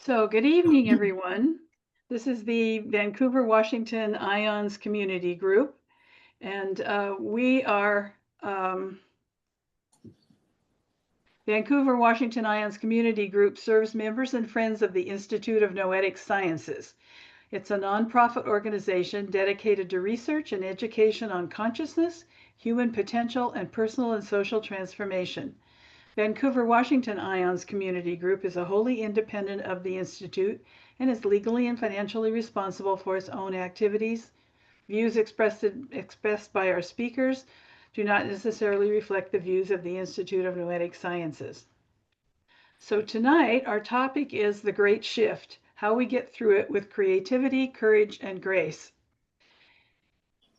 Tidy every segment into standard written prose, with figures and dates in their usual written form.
So, good evening, everyone. This is the Vancouver, Washington Ions Community Group, and we are Vancouver, Washington Ions Community Group serves members and friends of the Institute of Noetic Sciences. It's a nonprofit organization dedicated to research and education on consciousness, human potential, and personal and social transformation. Vancouver, Washington Ions Community Group is a wholly independent of the Institute and is legally and financially responsible for its own activities. Views expressed by our speakers do not necessarily reflect the views of the Institute of Noetic Sciences. So tonight, our topic is the Great Shift, how we get through it with creativity, courage, and grace.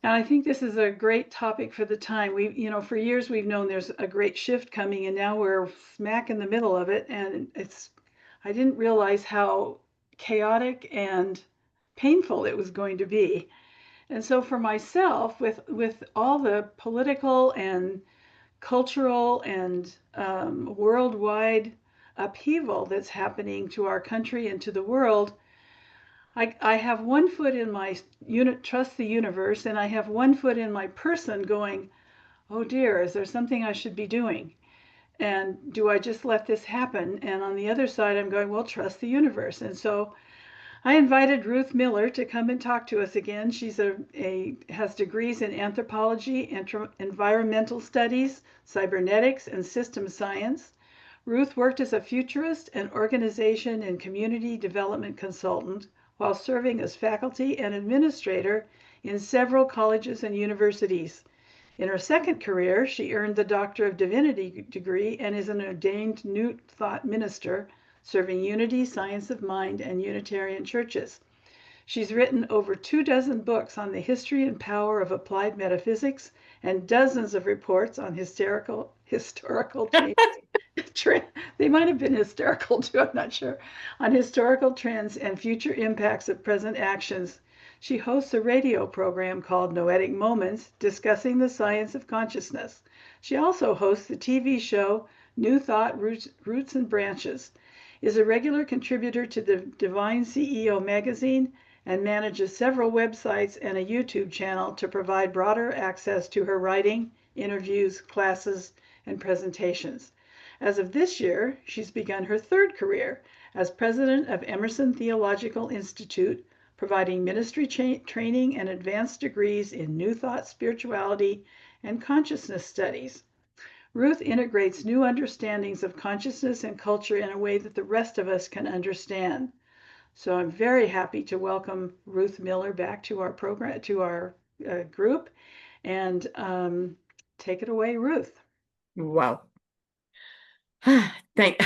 And I think this is a great topic for the time. For years we've known there's a great shift coming, and now we're smack in the middle of it. And I didn't realize how chaotic and painful it was going to be. And so for myself, with all the political and cultural and worldwide upheaval that's happening to our country and to the world, I have one foot in my trust the universe, and I have one foot in my person going, oh dear, is there something I should be doing? And do I just let this happen? And on the other side, I'm going, well, trust the universe. And so I invited Ruth Miller to come and talk to us again. She's has degrees in anthropology, environmental studies, cybernetics, and system science. Ruth worked as a futurist and organization and community development consultant while serving as faculty and administrator in several colleges and universities. In her second career, she earned the Doctor of Divinity degree and is an ordained New Thought minister, serving unity, science of mind, and Unitarian churches. She's written over 24 books on the history and power of applied metaphysics and dozens of reports on historical they might have been hysterical too, I'm not sure, on historical trends and future impacts of present actions. She hosts a radio program called Noetic Moments, discussing the science of consciousness. She also hosts the TV show New Thought Roots and Branches, is a regular contributor to the Divine CEO magazine, and manages several websites and a YouTube channel to provide broader access to her writing, interviews, classes, and presentations. As of this year, she's begun her third career as president of Emerson Theological Institute, providing ministry training and advanced degrees in New Thought spirituality and consciousness studies. Ruth integrates new understandings of consciousness and culture in a way that the rest of us can understand. So I'm very happy to welcome Ruth Miller back to our program, to our group, and take it away, Ruth. Wow. Thank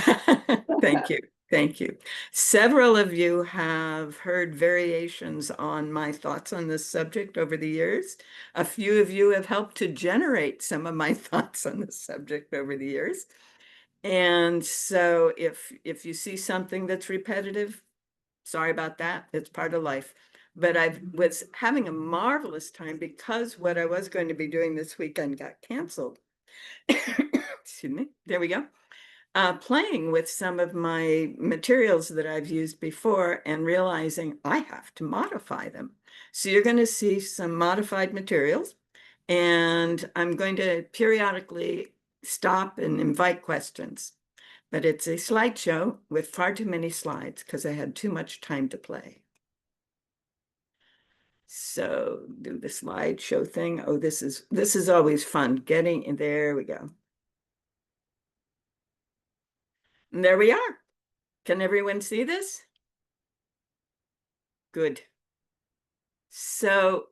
you. Thank you. Several of you have heard variations on my thoughts on this subject over the years. A few of you have helped to generate some of my thoughts on this subject over the years. And so if you see something that's repetitive, sorry about that. It's part of life. But I was having a marvelous time because what I was going to be doing this weekend got canceled. Excuse me. There we go. Playing with some of my materials that I've used before and realizing I have to modify them. So you're going to see some modified materials, and I'm going to periodically stop and invite questions. But it's a slideshow with far too many slides because I had too much time to play. So do the slideshow thing. Oh, this is always fun. There we go. And there we are. Can everyone see this? Good. So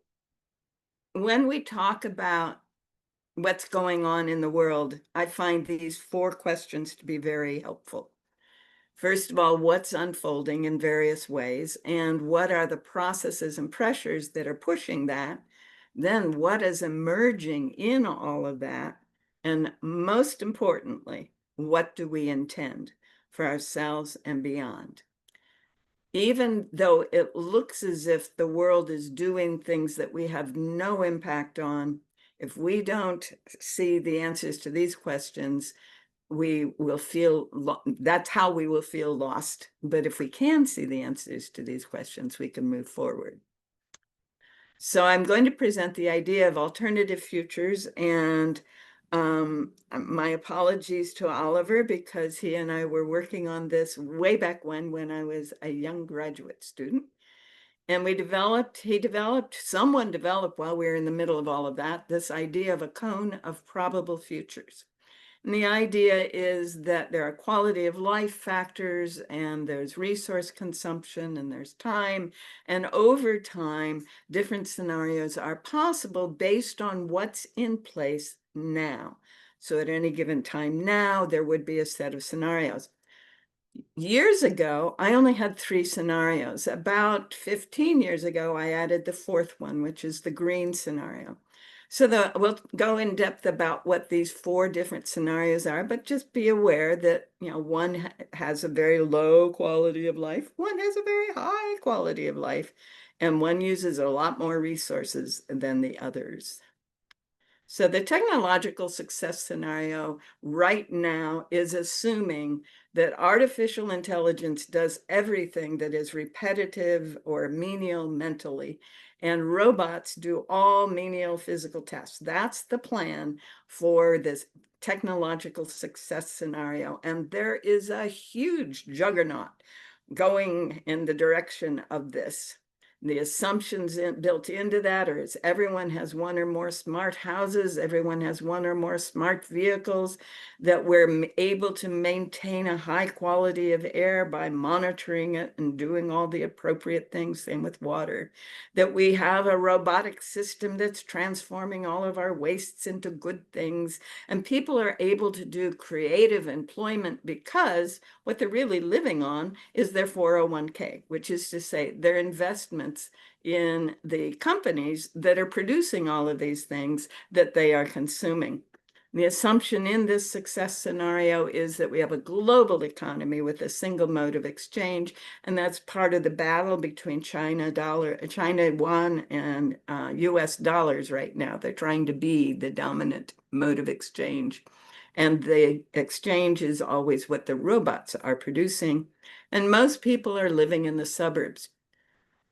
when we talk about what's going on in the world, I find these 4 questions to be very helpful. First of all, what's unfolding in various ways, and what are the processes and pressures that are pushing that? Then what is emerging in all of that? And most importantly, what do we intend for ourselves and beyond? Even though it looks as if the world is doing things that we have no impact on, if we don't see the answers to these questions, we will feel that's how we will feel lost. But if we can see the answers to these questions, we can move forward. So I'm going to present the idea of alternative futures, and my apologies to Oliver, because he and I were working on this way back when I was a young graduate student. And someone developed while we were in the middle of all of that, this idea of a cone of probable futures. And the idea is that there are quality of life factors, and there's resource consumption, and there's time. And over time, different scenarios are possible based on what's in place now. So at any given time now, there would be a set of scenarios. Years ago, I only had 3 scenarios. About 15 years ago, I added the 4th one, which is the green scenario. So we'll go in depth about what these 4 different scenarios are, but just be aware that, one has a very low quality of life, one has a very high quality of life, and one uses a lot more resources than the others. So the technological success scenario right now is assuming that artificial intelligence does everything that is repetitive or menial mentally, and robots do all menial physical tasks. That's the plan for this technological success scenario. And there is a huge juggernaut going in the direction of this. The assumptions built into that are everyone has 1 or more smart houses, everyone has 1 or more smart vehicles, that we're able to maintain a high quality of air by monitoring it and doing all the appropriate things, same with water, that we have a robotic system that's transforming all of our wastes into good things, and people are able to do creative employment because what they're really living on is their 401k, which is to say their investments in the companies that are producing all of these things that they are consuming. The assumption in this success scenario is that we have a global economy with a single mode of exchange, and that's part of the battle between China yuan, and US dollars right now. They're trying to be the dominant mode of exchange. And the exchange is always what the robots are producing. And most people are living in the suburbs.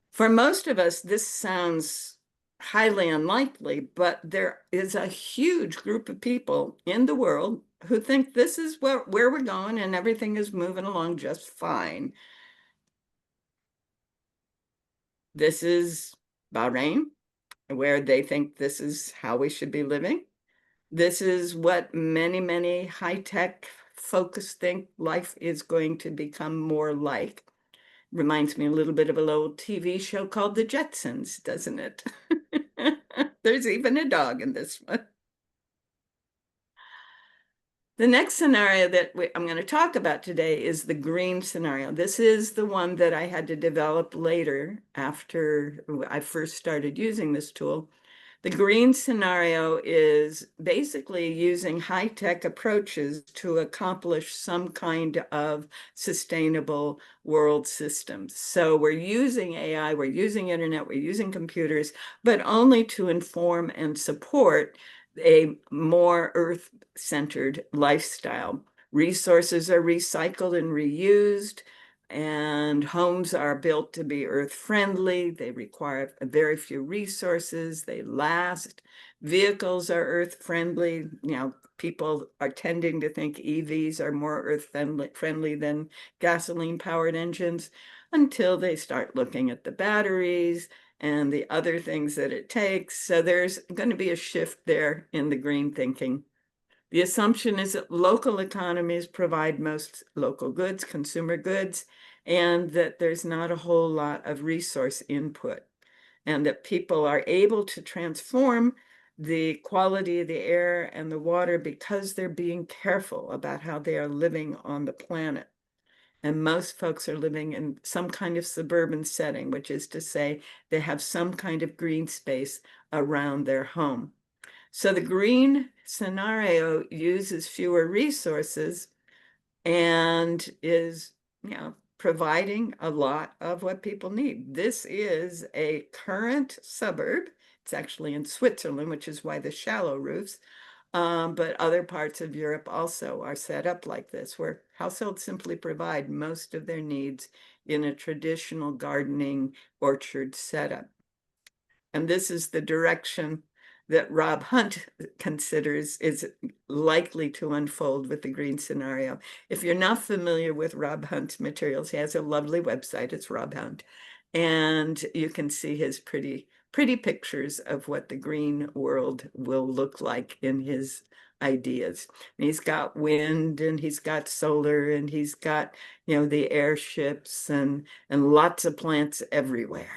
For most of us, this sounds highly unlikely, but there is a huge group of people in the world who think this is where we're going and everything is moving along just fine. This is Bahrain, where they think this is how we should be living. This is what many, many high-tech folks think life is going to become more like. Reminds me a little bit of an old TV show called The Jetsons, doesn't it? There's even a dog in this one. The next scenario that I'm going to talk about today is the green scenario. This is the one that I had to develop later after I first started using this tool. The green scenario is basically using high-tech approaches to accomplish some kind of sustainable world systems. So we're using AI, we're using internet, we're using computers, but only to inform and support a more earth-centered lifestyle. Resources are recycled and reused, and homes are built to be earth-friendly. They require very few resources. They last. Vehicles are earth-friendly. People are tending to think EVs are more earth-friendly than gasoline-powered engines until they start looking at the batteries and the other things that it takes. So there's going to be a shift there in the green thinking. The assumption is that local economies provide most local goods, consumer goods, and that there's not a whole lot of resource input, and that people are able to transform the quality of the air and the water because they're being careful about how they are living on the planet. And most folks are living in some kind of suburban setting, which is to say they have some kind of green space around their home. So the green scenario uses fewer resources and is, providing a lot of what people need. This is a current suburb. It's actually in Switzerland, which is why the shallow roofs. But other parts of Europe also are set up like this, where households simply provide most of their needs in a traditional gardening orchard setup. And this is the direction that Rob Hunt considers is likely to unfold with the green scenario. If you're not familiar with Rob Hunt's materials, he has a lovely website. It's Rob Hunt. And you can see his pretty pictures of what the green world will look like in his ideas. And he's got wind and he's got solar and he's got, the airships and lots of plants everywhere.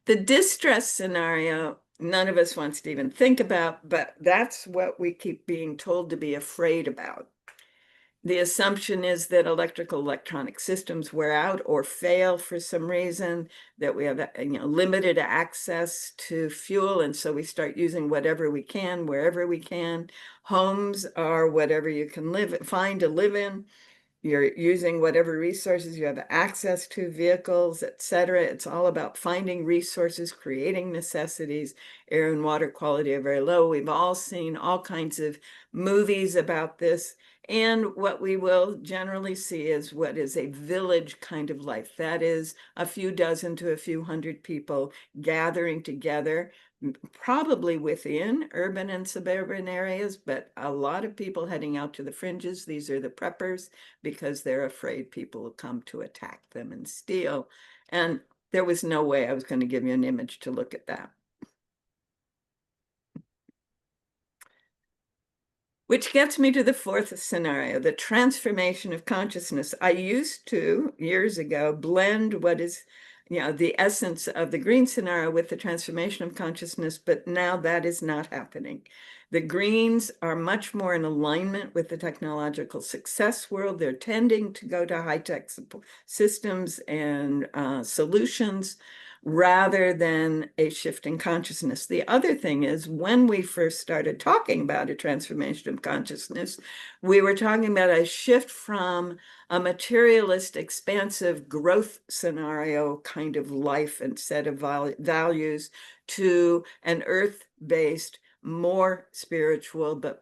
The distress scenario, none of us wants to even think about, but that's what we keep being told to be afraid about. The assumption is that electronic systems wear out or fail for some reason, that we have limited access to fuel, and so we start using whatever we can, wherever we can. Homes are whatever you can find to live in. You're using whatever resources you have access to, vehicles, etc. It's all about finding resources, creating necessities. Air and water quality are very low. We've all seen all kinds of movies about this. And what we will generally see is what is a village kind of life. That is a few dozen to a few hundred people gathering together, probably within urban and suburban areas, but a lot of people heading out to the fringes. These are the preppers, because they're afraid people will come to attack them and steal. And there was no way I was going to give you an image to look at that. Which gets me to the fourth scenario, the transformation of consciousness. I used to, years ago, blend what is, the essence of the green scenario with the transformation of consciousness, but now that is not happening. The greens are much more in alignment with the technological success world. They're tending to go to high-tech systems and solutions, rather than a shift in consciousness. The other thing is, when we first started talking about a transformation of consciousness, we were talking about a shift from a materialist, expansive growth scenario kind of life and set of values to an earth-based, more spiritual, but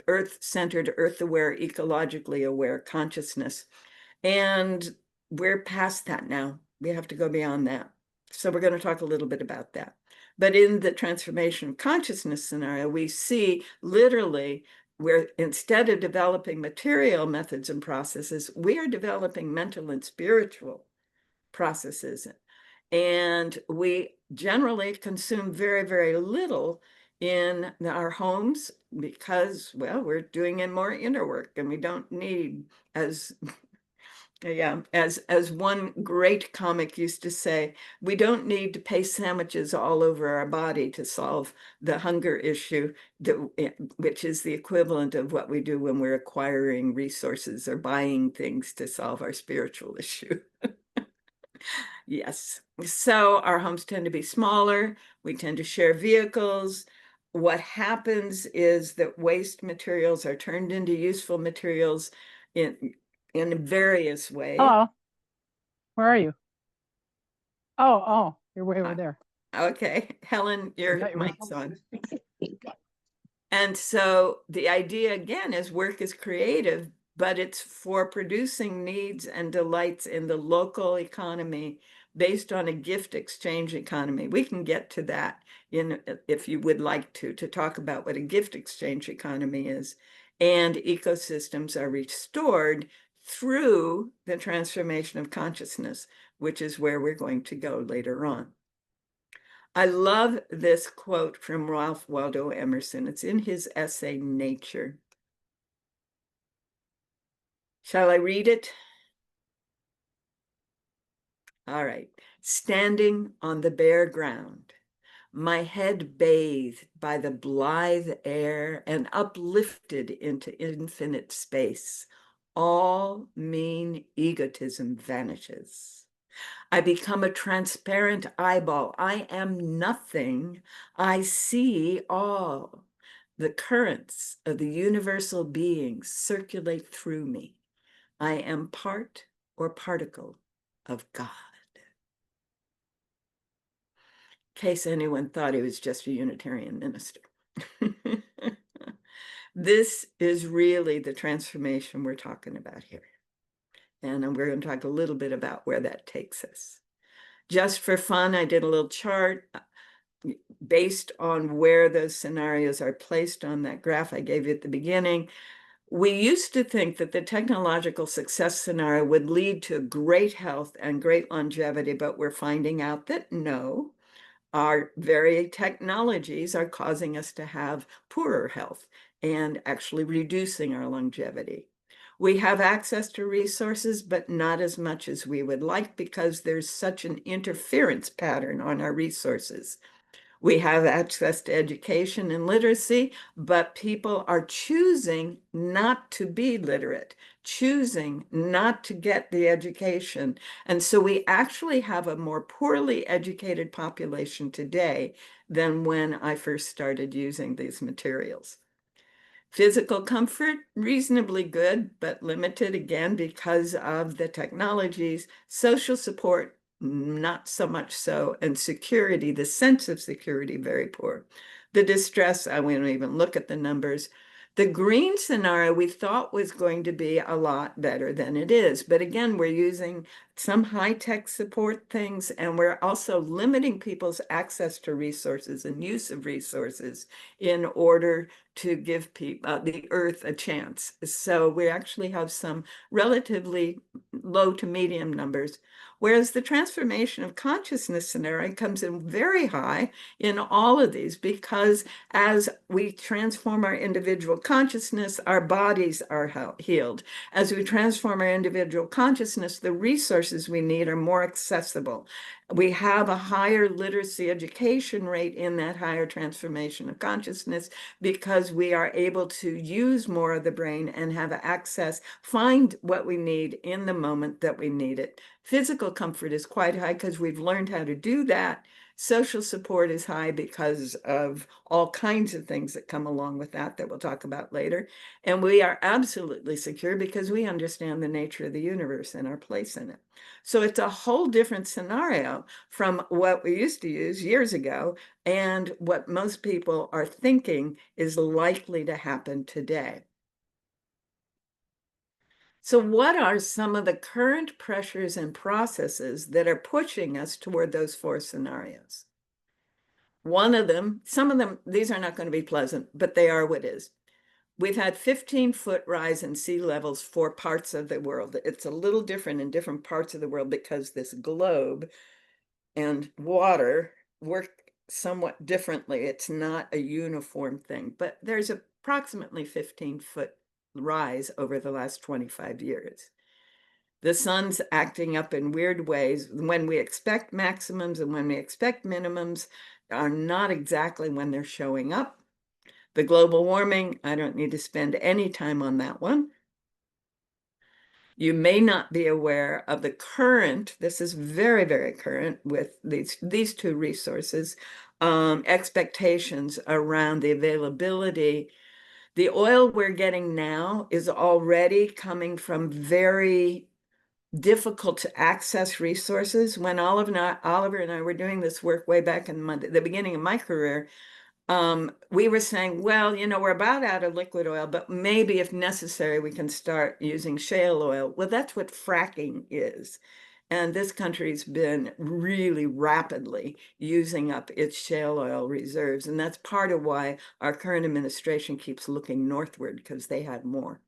earth-centered, earth-aware, ecologically aware consciousness. And we're past that now. We have to go beyond that. So we're going to talk a little bit about that. But in the transformation of consciousness scenario, we see literally where instead of developing material methods and processes, we are developing mental and spiritual processes. And we generally consume very, very little in our homes because, well, we're doing in more inner work and we don't need as as one great comic used to say, we don't need to paste sandwiches all over our body to solve the hunger issue, which is the equivalent of what we do when we're acquiring resources or buying things to solve our spiritual issue. Yes. So our homes tend to be smaller. We tend to share vehicles. What happens is that waste materials are turned into useful materials in various ways. Hello. Where are you? Oh, you're way over there. Okay, Helen, your Yeah, mic's on. And so the idea again is work is creative, but it's for producing needs and delights in the local economy based on a gift exchange economy. We can get to that if you would like to talk about what a gift exchange economy is. And ecosystems are restored through the transformation of consciousness, which is where we're going to go later on. I love this quote from Ralph Waldo Emerson. It's in his essay, Nature. Shall I read it? All right. Standing on the bare ground, my head bathed by the blithe air and uplifted into infinite space, all mean egotism vanishes. I become a transparent eyeball. I am nothing. I see all. The currents of the universal being circulate through me. I am part or particle of God. In case anyone thought he was just a Unitarian minister. This is really the transformation we're talking about here. And we're going to talk a little bit about where that takes us. Just for fun, I did a little chart based on where those scenarios are placed on that graph I gave you at the beginning. We used to think that the technological success scenario would lead to great health and great longevity, but we're finding out that no, our very technologies are causing us to have poorer health and actually reducing our longevity. We have access to resources, but not as much as we would like because there's such an interference pattern on our resources. We have access to education and literacy, but people are choosing not to be literate, choosing not to get the education. And so we actually have a more poorly educated population today than when I first started using these materials. Physical comfort, reasonably good, but limited again because of the technologies. Social support, not so much so. And security, the sense of security, very poor. The distress, I won't even look at the numbers. The green scenario we thought was going to be a lot better than it is. But again, we're using some high-tech support things, and we're also limiting people's access to resources and use of resources in order to give people the earth a chance. So we actually have some relatively low to medium numbers, whereas the transformation of consciousness scenario comes in very high in all of these, because as we transform our individual consciousness, our bodies are healed. As we transform our individual consciousness, the resources we need are more accessible. We have a higher literacy education rate in that higher transformation of consciousness because we are able to use more of the brain and have access, find what we need in the moment that we need it. Physical comfort is quite high because we've learned how to do that. Social support is high because of all kinds of things that come along with that we'll talk about later. And we are absolutely secure because we understand the nature of the universe and our place in it. So it's a whole different scenario from what we used to use years ago and what most people are thinking is likely to happen today. So what are some of the current pressures and processes that are pushing us toward those four scenarios? One of them, some of them, these are not going to be pleasant, but they are what is. We've had 15-foot rise in sea levels for parts of the world. It's a little different in different parts of the world because this globe and water work somewhat differently. It's not a uniform thing, but there's approximately 15-foot rise over the last 25 years. The sun's acting up in weird ways. When we expect maximums and when we expect minimums are not exactly when they're showing up. The global warming, I don't need to spend any time on that one. You may not be aware of the current, this is very, very current with these two resources, expectations around the availability. The oil we're getting now is already coming from very difficult to access resources. When Oliver and I were doing this work way back in the beginning of my career, we were saying, well, you know, we're about out of liquid oil, but maybe if necessary, we can start using shale oil. Well, that's what fracking is. And this country's been really rapidly using up its shale oil reserves. And that's part of why our current administration keeps looking northward, because they had more.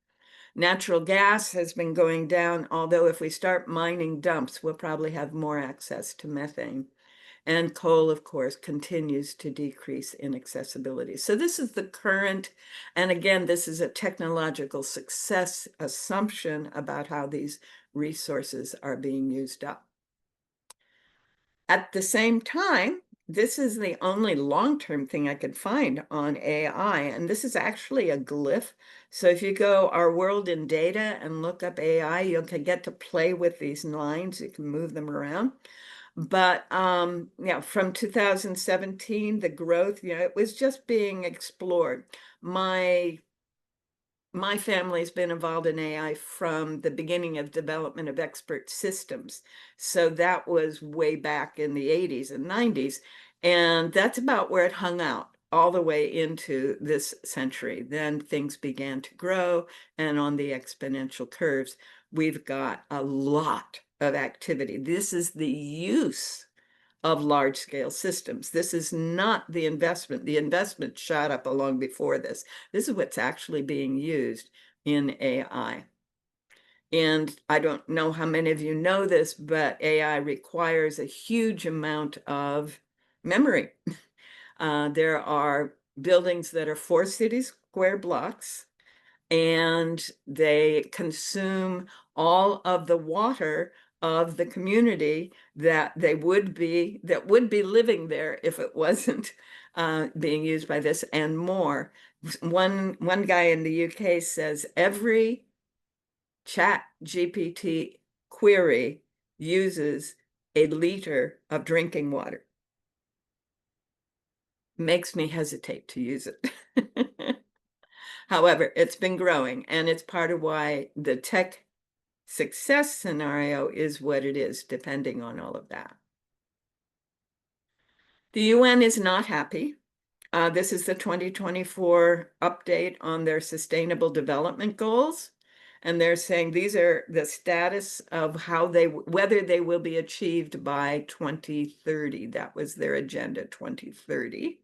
Natural gas has been going down, although if we start mining dumps, we'll probably have more access to methane. And coal, of course, continues to decrease in accessibility. So this is the current, and again, this is a technological success assumption about how these resources are being used up. At the same time, this is the only long-term thing I could find on AI, and this is actually a glyph. So if you go Our World in Data and look up AI, you can get to play with these lines. You can move them around. But yeah, from 2017, the growth, you know, it was just being explored. My family's been involved in AI from the beginning of development of expert systems. So that was way back in the 80s and 90s. And that's about where it hung out. all the way into this century. Then things began to grow, and on the exponential curves, we've got a lot of activity. This is the use of large-scale systems. This is not the investment. The investment shot up long before this. This is what's actually being used in AI. And I don't know how many of you know this, but AI requires a huge amount of memory. There are buildings that are 4 city square blocks, and they consume all of the water of the community that would be living there if it wasn't being used by this, and more. One guy in the UK says every Chat GPT query uses a liter of drinking water. Makes me hesitate to use it. However, it's been growing, and it's part of why the tech success scenario is what it is, depending on all of that. The UN is not happy. This is the 2024 update on their Sustainable Development Goals. And they're saying these are the status of how whether they will be achieved by 2030. That was their agenda, 2030.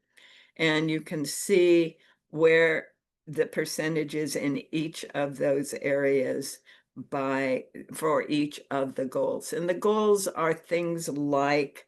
And you can see where the percentages in each of those areas for each of the goals. And the goals are things like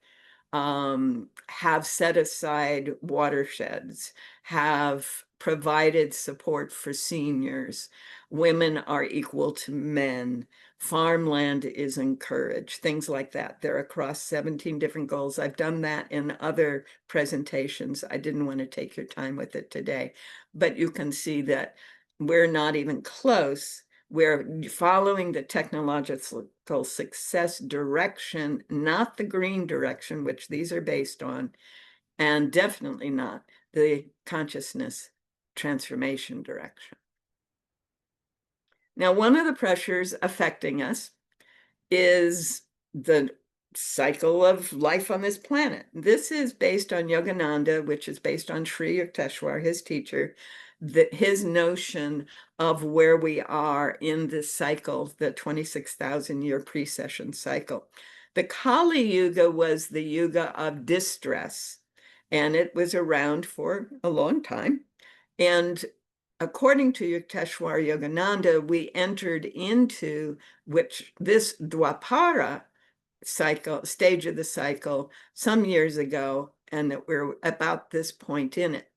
have set aside watersheds, have provided support for seniors, women are equal to men, farmland is encouraged, things like that. They're across 17 different goals. I've done that in other presentations. I didn't want to take your time with it today, but you can see that we're not even close. We're following the technological success direction, not the green direction, which these are based on, and definitely not the consciousness transformation direction. Now, one of the pressures affecting us is the cycle of life on this planet. This is based on Yogananda, which is based on Sri Yukteswar, his teacher, his notion of where we are in this cycle, the 26,000-year precession cycle. The Kali Yuga was the Yuga of distress, and it was around for a long time. And according to Yukteswar Yogananda, we entered into this Dwapara stage of the cycle some years ago, and that we're about this point in it.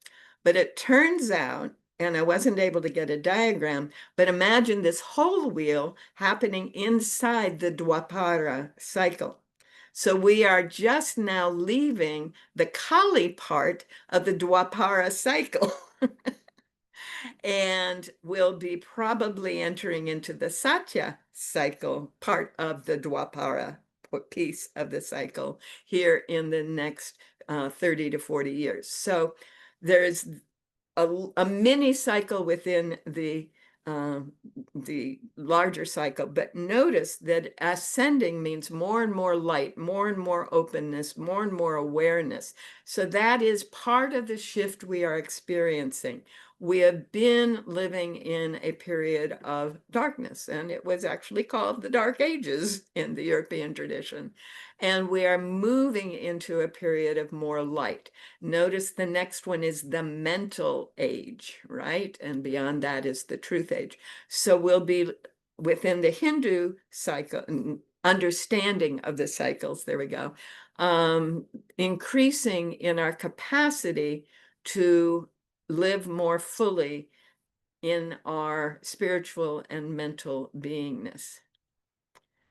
But it turns out, and I wasn't able to get a diagram, but imagine this whole wheel happening inside the Dwapara cycle. So we are just now leaving the Kali part of the Dwapara cycle. And we'll be probably entering into the Satya cycle, part of the Dwapara piece of the cycle here in the next 30 to 40 years. So there's a mini cycle within the larger cycle, but notice that ascending means more and more light, more and more openness, more and more awareness. So that is part of the shift we are experiencing. We have been living in a period of darkness, and it was actually called the Dark Ages in the European tradition. And we are moving into a period of more light. Notice the next one is the mental age, right? And beyond that is the truth age. So we'll be within the Hindu cycle, understanding of the cycles, there we go, increasing in our capacity to live more fully in our spiritual and mental beingness.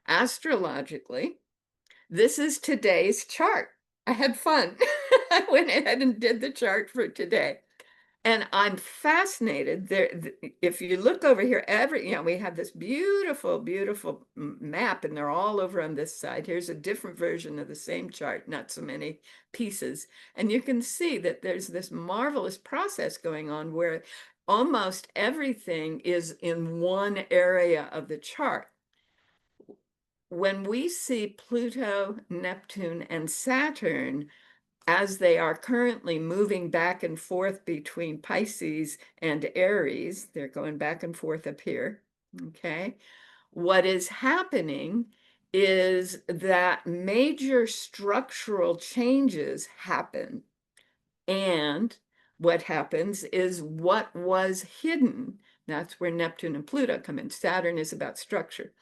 Astrologically, this is today's chart. I had fun. I went ahead and did the chart for today. And I'm fascinated. If you look over here, we have this beautiful, beautiful map, and they're all over on this side. Here's a different version of the same chart, not so many pieces. And you can see that there's this marvelous process going on where almost everything is in one area of the chart. When we see Pluto, Neptune, and Saturn as they are currently moving back and forth between Pisces and Aries, they're going back and forth up here, okay? What is happening is that major structural changes happen. And what happens is what was hidden, that's where Neptune and Pluto come in. Saturn is about structure.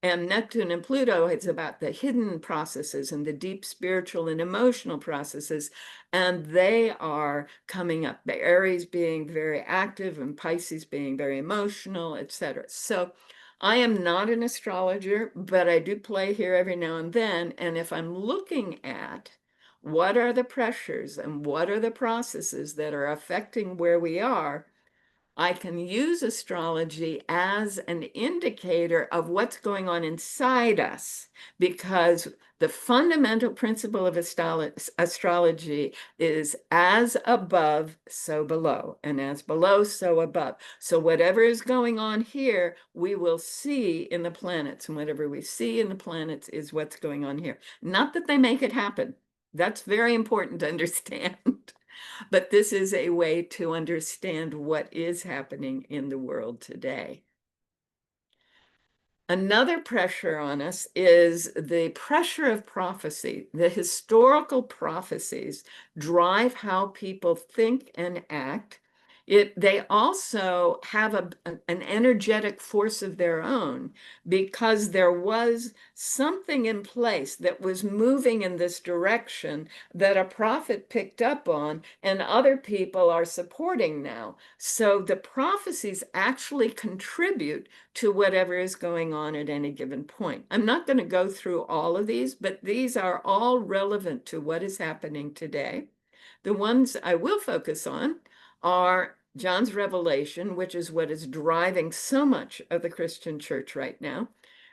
And Neptune and Pluto is about the hidden processes and the deep spiritual and emotional processes. And they are coming up, the Aries being very active and Pisces being very emotional, etc. So I am not an astrologer, but I do play here every now and then. And if I'm looking at what are the pressures and what are the processes that are affecting where we are, I can use astrology as an indicator of what's going on inside us, because the fundamental principle of astrology is as above, so below, and as below, so above. So whatever is going on here, we will see in the planets, and whatever we see in the planets is what's going on here. Not that they make it happen. That's very important to understand. But this is a way to understand what is happening in the world today. Another pressure on us is the pressure of prophecy. The historical prophecies drive how people think and act. They also have an energetic force of their own, because there was something in place that was moving in this direction that a prophet picked up on and other people are supporting now. So the prophecies actually contribute to whatever is going on at any given point. I'm not going to go through all of these, but these are all relevant to what is happening today. The ones I will focus on are John's Revelation, which is what is driving so much of the Christian church right now.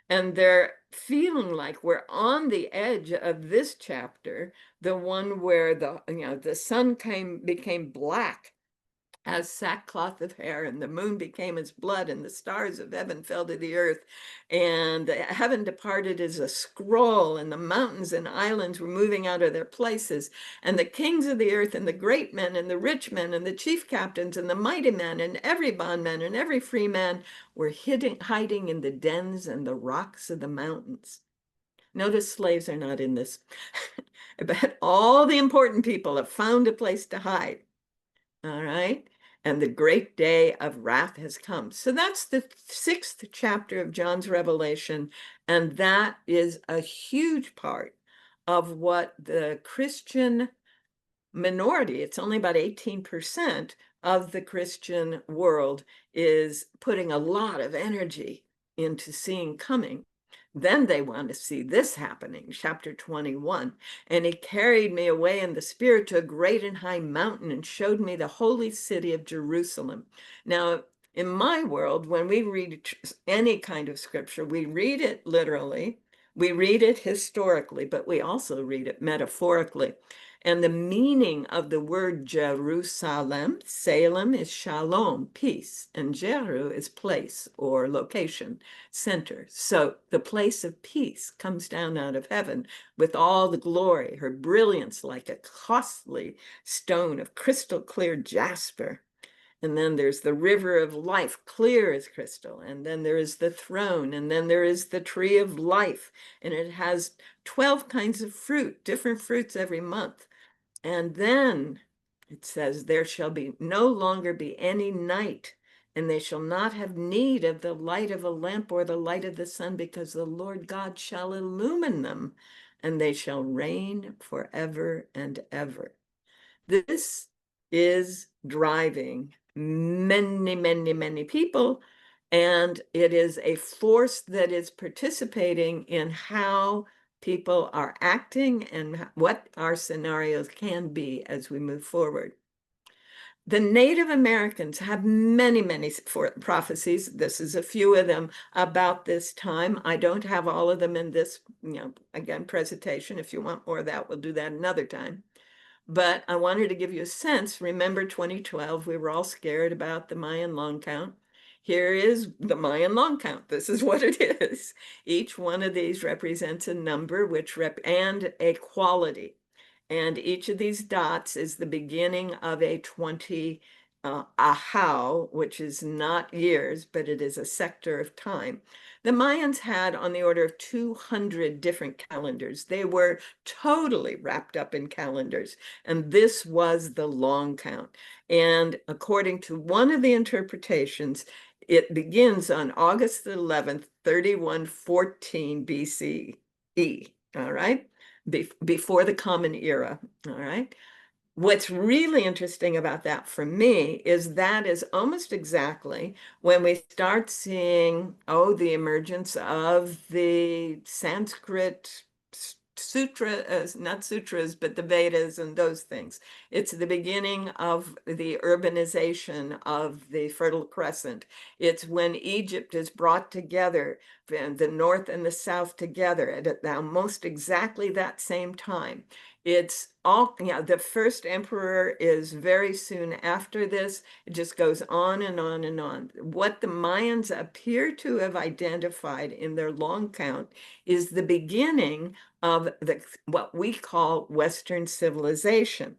And they're feeling like we're on the edge of this chapter, the one where the sun became black as sackcloth of hair, and the moon became as blood, and the stars of heaven fell to the earth, and heaven departed as a scroll, and the mountains and islands were moving out of their places, and the kings of the earth, and the great men, and the rich men, and the chief captains, and the mighty men, and every bondman, and every free man were hiding in the dens and the rocks of the mountains. Notice slaves are not in this. But all the important people have found a place to hide. All right. And the great day of wrath has come. So that's the 6th chapter of John's Revelation. And that is a huge part of what the Christian minority, it's only about 18% of the Christian world, is putting a lot of energy into seeing coming. Then they want to see this happening, chapter 21. And he carried me away in the spirit to a great and high mountain and showed me the holy city of Jerusalem. Now, in my world, when we read any kind of scripture, we read it literally, we read it historically, but we also read it metaphorically. And the meaning of the word Jerusalem, Salem, is shalom, peace, and Jeru is place or location, center. So the place of peace comes down out of heaven with all the glory, her brilliance like a costly stone of crystal clear jasper. And then there's the river of life, clear as crystal. And then there is the throne. And then there is the tree of life. And it has 12 kinds of fruit, different fruits every month. And then it says, there shall be no longer be any night, and they shall not have need of the light of a lamp or the light of the sun, because the Lord God shall illumine them, and they shall reign forever and ever. This is driving many, many, many people, and it is a force that is participating in how people are acting and what our scenarios can be as we move forward. The Native Americans have many, many prophecies. This is a few of them about this time. I don't have all of them in this, again, presentation. If you want more of that, we'll do that another time. But I wanted to give you a sense. Remember 2012, we were all scared about the Mayan long count. Here is the Mayan long count. This is what it is. Each one of these represents a number and a quality. And each of these dots is the beginning of a 20 ahau, which is not years, but it is a sector of time. The Mayans had on the order of 200 different calendars. They were totally wrapped up in calendars, and this was the long count. And according to one of the interpretations, it begins on August the 11th, 3114 BCE, all right? Before the Common Era, all right? What's really interesting about that for me is that is almost exactly when we start seeing, the emergence of the Sanskrit sutra, not sutras, but the Vedas and those things. It's the beginning of the urbanization of the Fertile Crescent. It's when Egypt is brought together, the North and the South together at almost exactly that same time. It's all, the first emperor is very soon after this. It just goes on and on and on. What the Mayans appear to have identified in their long count is the beginning of what we call Western civilization.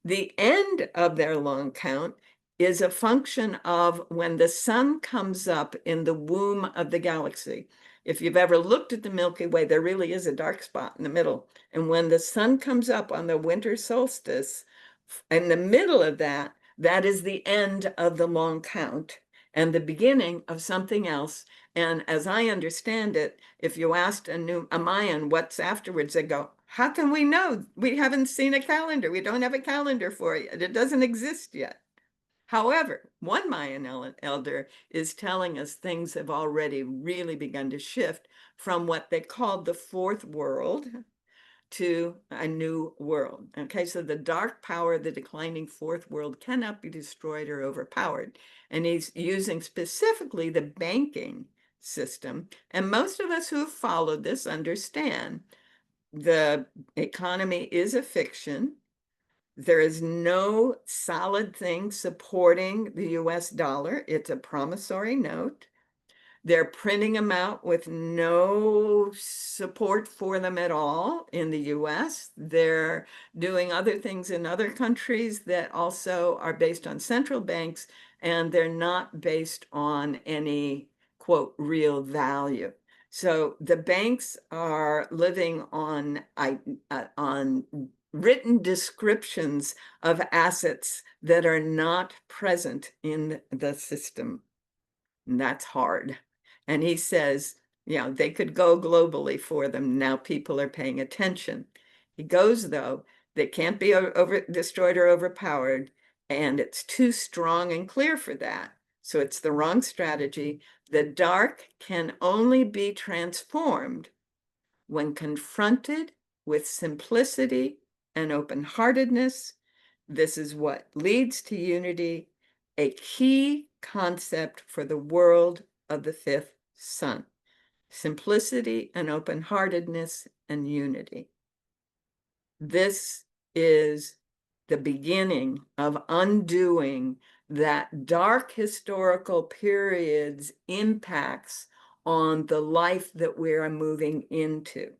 The end of their long count is a function of when the sun comes up in the womb of the galaxy. If you've ever looked at the Milky Way, there really is a dark spot in the middle. And when the sun comes up on the winter solstice, in the middle of that, that is the end of the long count and the beginning of something else. And as I understand it, if you asked a Mayan what's afterwards, they go, how can we know? We haven't seen a calendar. We don't have a calendar for it. It doesn't exist yet. However, one Mayan elder is telling us things have already really begun to shift from what they called the fourth world to a new world. Okay, so the dark power of the declining fourth world cannot be destroyed or overpowered. And he's using specifically the banking system. And most of us who have followed this understand the economy is a fiction. There is no solid thing supporting the US dollar. It's a promissory note. They're printing them out with no support for them at all in the US. They're doing other things in other countries that also are based on central banks, and they're not based on any, quote, real value. So the banks are living on written descriptions of assets that are not present in the system. And that's hard. And he says, they could go globally for them. Now people are paying attention. He goes, though, they can't be destroyed or overpowered, and it's too strong and clear for that. So it's the wrong strategy. The dark can only be transformed when confronted with simplicity and open-heartedness. This is what leads to unity, a key concept for the world of the fifth sun. Simplicity and open-heartedness and unity. This is the beginning of undoing that dark historical period's impacts on the life that we are moving into.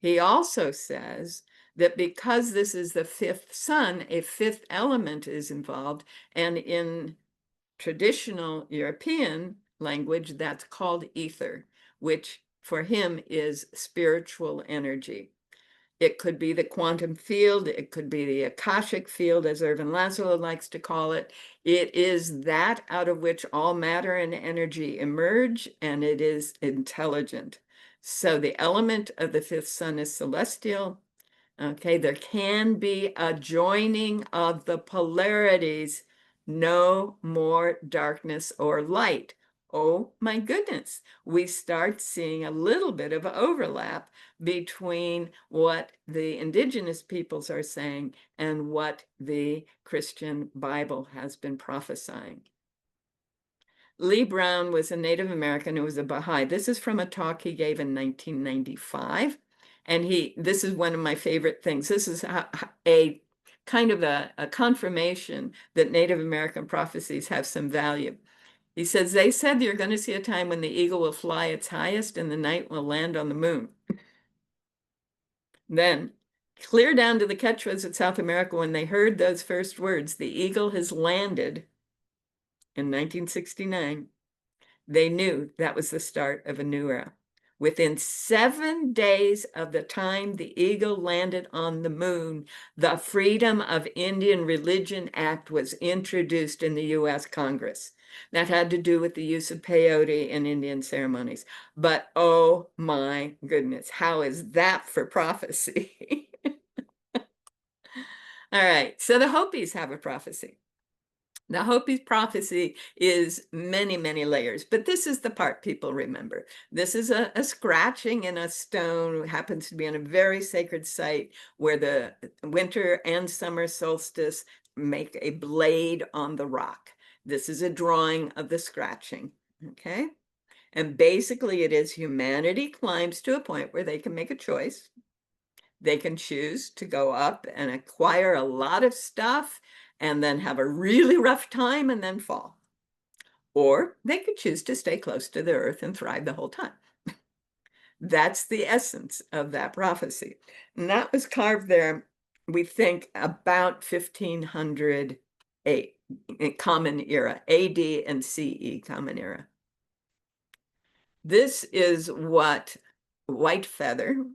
He also says that because this is the fifth sun, a fifth element is involved, and in traditional European language, that's called ether, which for him is spiritual energy. It could be the quantum field, it could be the Akashic field, as Ervin Laszlo likes to call it. It is that out of which all matter and energy emerge, and it is intelligent. So the element of the fifth sun is celestial. Okay, there can be a joining of the polarities, no more darkness or light. Oh my goodness, we start seeing a little bit of overlap between what the indigenous peoples are saying and what the Christian Bible has been prophesying. Lee Brown was a Native American who was a Baha'i. This is from a talk he gave in 1995. And this is one of my favorite things. This is a kind of a confirmation that Native American prophecies have some value. He says, they said you're going to see a time when the eagle will fly its highest and the night will land on the moon. Then, clear down to the Quechuas of South America, when they heard those first words, "The eagle has landed," in 1969, they knew that was the start of a new era. Within 7 days of the time the eagle landed on the moon, the Freedom of Indian Religion Act was introduced in the US Congress. That had to do with the use of peyote in Indian ceremonies. But oh my goodness, how is that for prophecy? All right, so the Hopis have a prophecy. The Hopi prophecy is many, many layers, but this is the part people remember. This is a scratching in a stone, happens to be on a very sacred site where the winter and summer solstice make a blade on the rock. This is a drawing of the scratching, okay? And basically it is humanity climbs to a point where they can make a choice. They can choose to go up and acquire a lot of stuff and then have a really rough time and then fall. Or they could choose to stay close to the earth and thrive the whole time. That's the essence of that prophecy. And that was carved there, we think, about 1500 Common Era, AD and CE Common Era. This is what Whitefeather,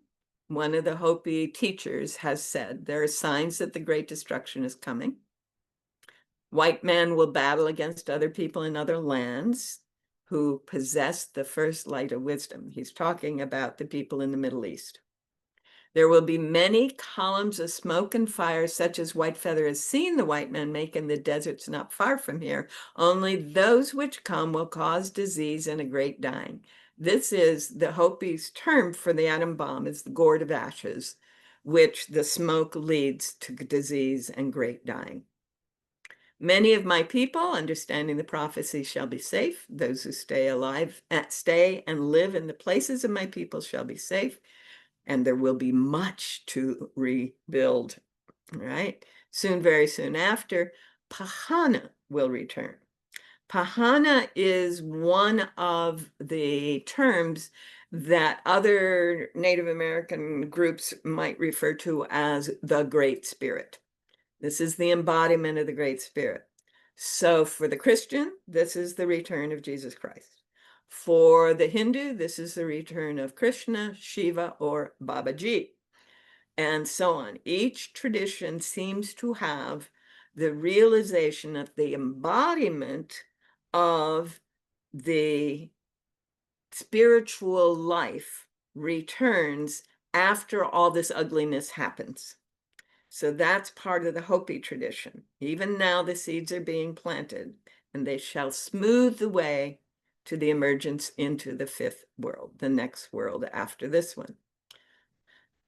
one of the Hopi teachers, has said. There are signs that the great destruction is coming. White men will battle against other people in other lands who possess the first light of wisdom. He's talking about the people in the Middle East. There will be many columns of smoke and fire, such as Whitefeather has seen the white men make in the deserts not far from here. Only those which come will cause disease and a great dying. This is the Hopi's term for the atom bomb, is the gourd of ashes, which the smoke leads to disease and great dying. Many of my people, understanding the prophecy, shall be safe. Those who stay alive, stay and live in the places of my people shall be safe. And there will be much to rebuild, right? Soon, very soon after, Pahana will return. Pahana is one of the terms that other Native American groups might refer to as the Great Spirit. This is the embodiment of the Great Spirit. So for the Christian, this is the return of Jesus Christ. For the Hindu, this is the return of Krishna, Shiva, or Babaji, and so on. Each tradition seems to have the realization of the embodiment of the spiritual life returns after all this ugliness happens. So that's part of the Hopi tradition. Even now the seeds are being planted, and they shall smooth the way to the emergence into the fifth world, the next world after this one.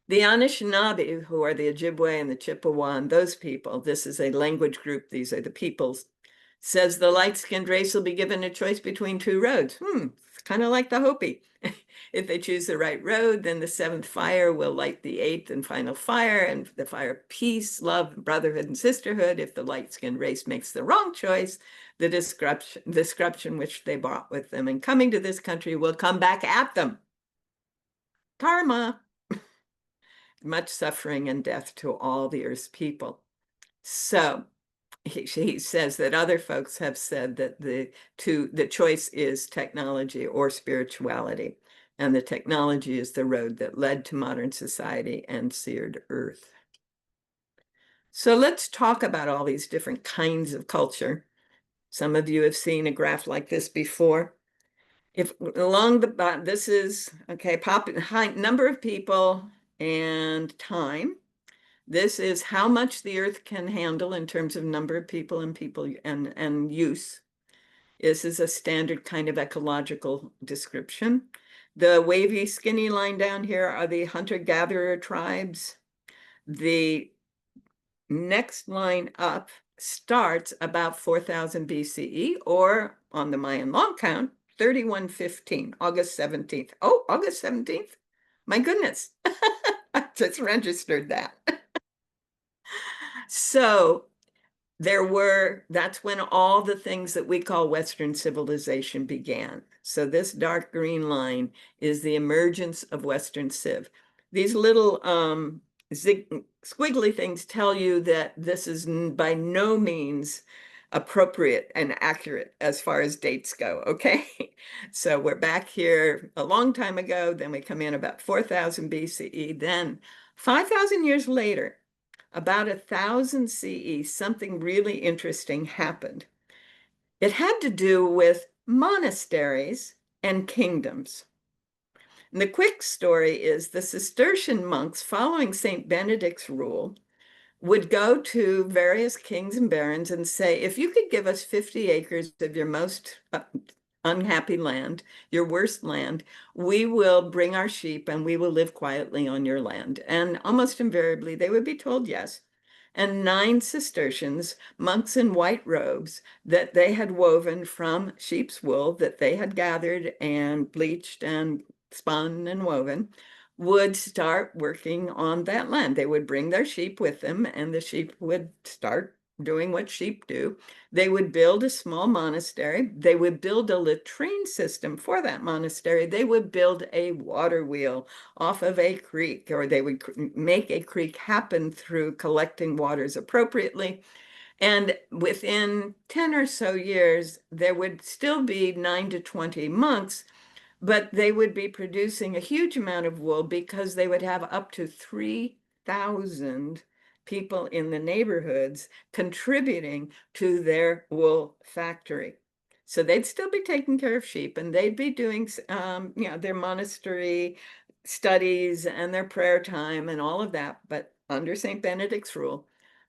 The Anishinaabe, who are the Ojibwe and the Chippewa and those people, this is a language group, these are the peoples, says the light-skinned race will be given a choice between two roads. It's kind of like the Hopi. If they choose the right road, then the seventh fire will light the eighth and final fire, and the fire of peace, love, brotherhood, and sisterhood. If the light-skinned race makes the wrong choice, the destruction which they brought with them and coming to this country will come back at them. Karma. Much suffering and death to all the earth's people. So he says that other folks have said that the choice is technology or spirituality, and the technology is the road that led to modern society and seared earth. So let's talk about all these different kinds of culture. Some of you have seen a graph like this before. If along the bottom, this is, okay, number of people and time. This is how much the earth can handle in terms of number of people and use. This is a standard kind of ecological description. The wavy, skinny line down here are the hunter-gatherer tribes. The next line up starts about 4000 BCE, or on the Mayan long count, 3115, August 17th. Oh, August 17th? My goodness, I just registered that. So that's when all the things that we call Western civilization began. So this dark green line is the emergence of Western Civ. These little squiggly things tell you that this is by no means appropriate and accurate as far as dates go, okay? So we're back here a long time ago, then we come in about 4000 BCE, then 5,000 years later, about 1000 CE, something really interesting happened. It had to do with monasteries and kingdoms. And the quick story is the Cistercian monks, following St. Benedict's rule, would go to various kings and barons and say, if you could give us 50 acres of your most unhappy land, your worst land, we will bring our sheep and we will live quietly on your land. And almost invariably, they would be told yes. And 9 Cistercians, monks in white robes that they had woven from sheep's wool that they had gathered and bleached and spun and woven, would start working on that land. They would bring their sheep with them, and the sheep would start doing what sheep do. They would build a small monastery. They would build a latrine system for that monastery. They would build a water wheel off of a creek, or they would make a creek happen through collecting waters appropriately. And within 10 or so years, there would still be 9 to 20 monks, but they would be producing a huge amount of wool because they would have up to 3,000 people in the neighborhoods contributing to their wool factory. So they'd still be taking care of sheep, and they'd be doing their monastery studies and their prayer time and all of that, but under St. Benedict's rule.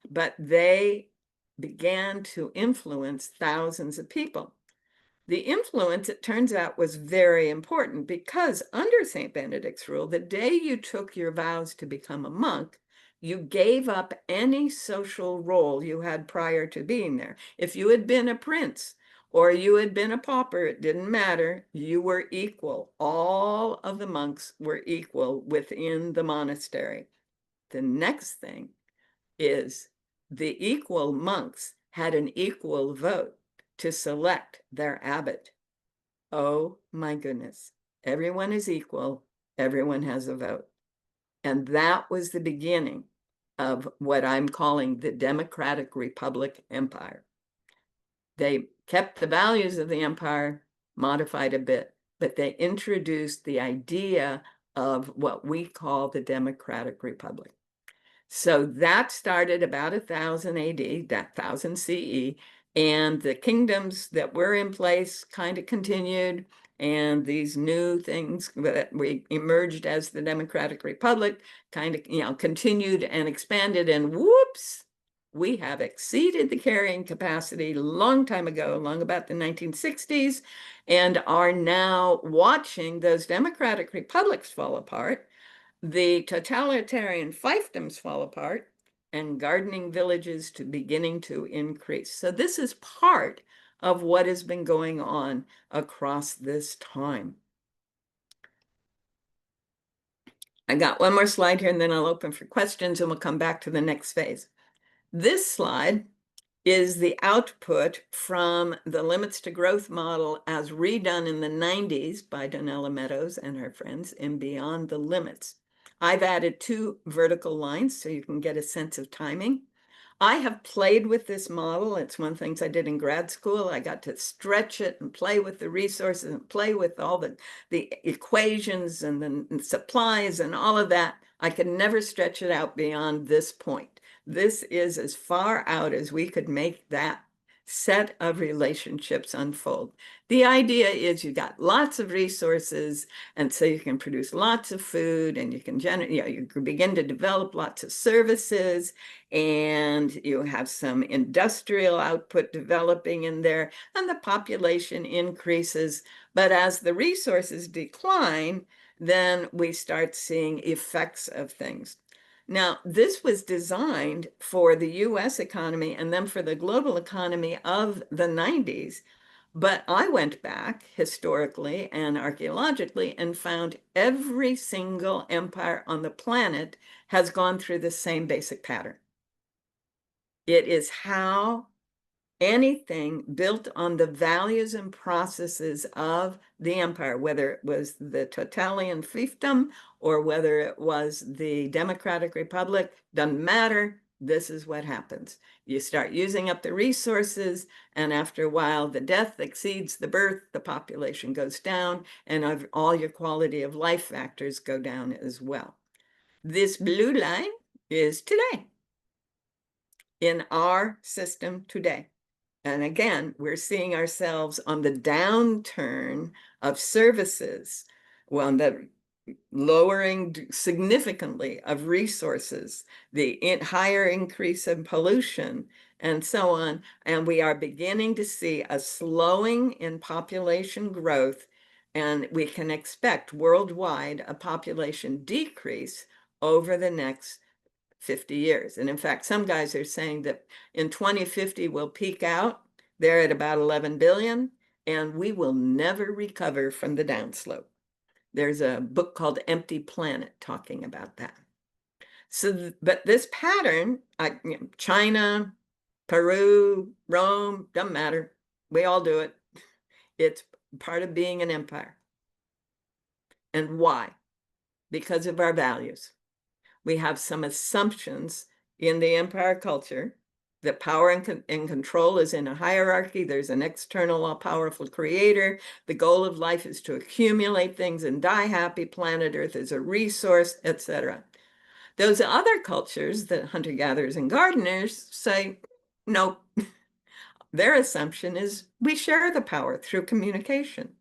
But they began to influence thousands of people. The influence, it turns out, was very important because under St. Benedict's rule, the day you took your vows to become a monk, you gave up any social role you had prior to being there. If you had been a prince or you had been a pauper, it didn't matter. You were equal. All of the monks were equal within the monastery. The next thing is the equal monks had an equal vote to select their abbot. Oh my goodness. Everyone is equal. Everyone has a vote. And that was the beginning of what I'm calling the Democratic Republic Empire. They kept the values of the empire, modified a bit, but they introduced the idea of what we call the Democratic Republic. So that started about 1000 AD, that 1000 CE, and the kingdoms that were in place kind of continued, and these new things that we emerged as the Democratic Republic kind of, continued and expanded, and whoops, we have exceeded the carrying capacity long time ago, long about the 1960s, and are now watching those democratic republics fall apart, the totalitarian fiefdoms fall apart, and gardening villages beginning to increase. So this is part of what has been going on across this time. I got one more slide here, and then I'll open for questions, and we'll come back to the next phase. This slide is the output from the Limits to Growth model as redone in the 90s by Donella Meadows and her friends in Beyond the Limits. I've added 2 vertical lines so you can get a sense of timing. I have played with this model. It's one of the things I did in grad school. I got to stretch it and play with the resources and play with all the equations and the supplies and all of that. I could never stretch it out beyond this point. This is as far out as we could make that set of relationships unfold. The idea is you got lots of resources, and so you can produce lots of food, and you can you can begin to develop lots of services, and you have some industrial output developing in there, and the population increases. But as the resources decline, then we start seeing effects of things. Now, this was designed for the US economy and then for the global economy of the 90s. But I went back historically and archaeologically and found every single empire on the planet has gone through the same basic pattern. It is how anything built on the values and processes of the empire, whether it was the totalitarian fiefdom or whether it was the democratic republic, doesn't matter. This is what happens. You start using up the resources, and after a while, the death exceeds the birth, the population goes down, and all your quality of life factors go down as well. This blue line is today, in our system today. And again, we're seeing ourselves on the downturn of services, well, the lowering significantly of resources, the higher increase in pollution, and so on. And we are beginning to see a slowing in population growth, and we can expect worldwide a population decrease over the next 50 years. And in fact, some guys are saying that in 2050 we'll peak out. They're at about 11 billion, and we will never recover from the downslope. There's a book called Empty Planet talking about that. So, but this pattern, China, Peru, Rome, doesn't matter. We all do it. It's part of being an empire. And why? Because of our values. We have some assumptions in the empire culture that power and control is in a hierarchy. There's an external, all-powerful creator. The goal of life is to accumulate things and die happy. Planet Earth is a resource, etc. Those other cultures, the hunter-gatherers and gardeners, say, nope. Their assumption is we share the power through communication,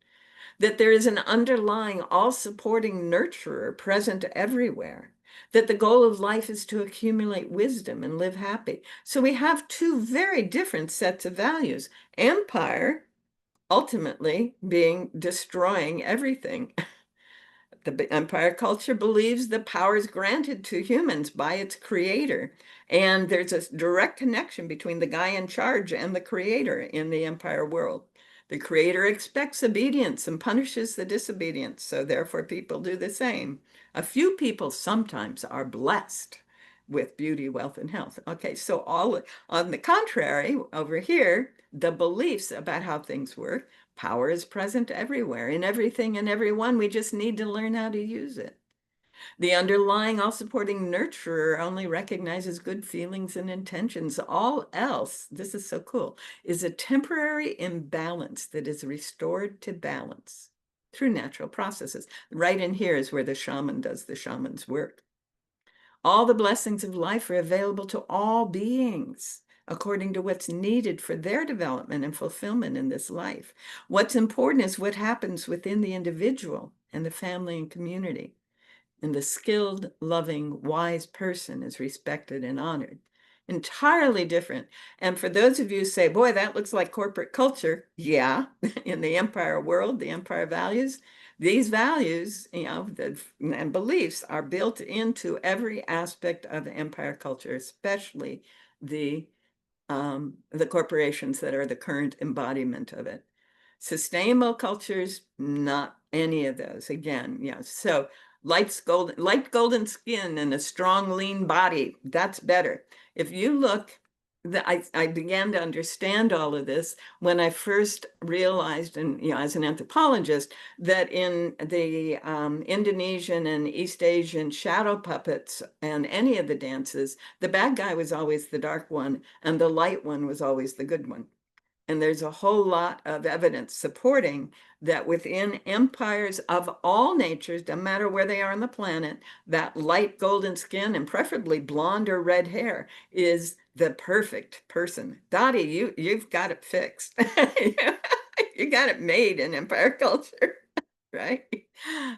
that there is an underlying, all-supporting nurturer present everywhere, that the goal of life is to accumulate wisdom and live happy. So we have two very different sets of values. Empire, ultimately, being destroying everything. The empire culture believes the power is granted to humans by its creator. And there's a direct connection between the guy in charge and the creator in the empire world. The creator expects obedience and punishes the disobedience, so therefore people do the same. A few people sometimes are blessed with beauty, wealth, and health. Okay, so all on the contrary, over here, the beliefs about how things work, power is present everywhere, in everything and everyone. We just need to learn how to use it. The underlying, all-supporting nurturer only recognizes good feelings and intentions. All else, this is so cool, is a temporary imbalance that is restored to balance through natural processes. Right in here is where the shaman does the shaman's work. All the blessings of life are available to all beings according to what's needed for their development and fulfillment in this life. What's important is what happens within the individual and the family and community. And the skilled, loving, wise person is respected and honored. Entirely different. And for those of you who say, boy, that looks like corporate culture. Yeah, in the empire world, the empire values, these values, and beliefs are built into every aspect of the empire culture, especially the corporations that are the current embodiment of it. Sustainable cultures, not any of those. Again, so light golden skin and a strong, lean body, that's better. If you look, I began to understand all of this when I first realized, and as an anthropologist, that in the Indonesian and East Asian shadow puppets and any of the dances, the bad guy was always the dark one, and the light one was always the good one. And there's a whole lot of evidence supporting that within empires of all natures, no matter where they are on the planet, that light golden skin and preferably blonde or red hair is the perfect person. Dottie, you've got it fixed. You got it made in empire culture. Right?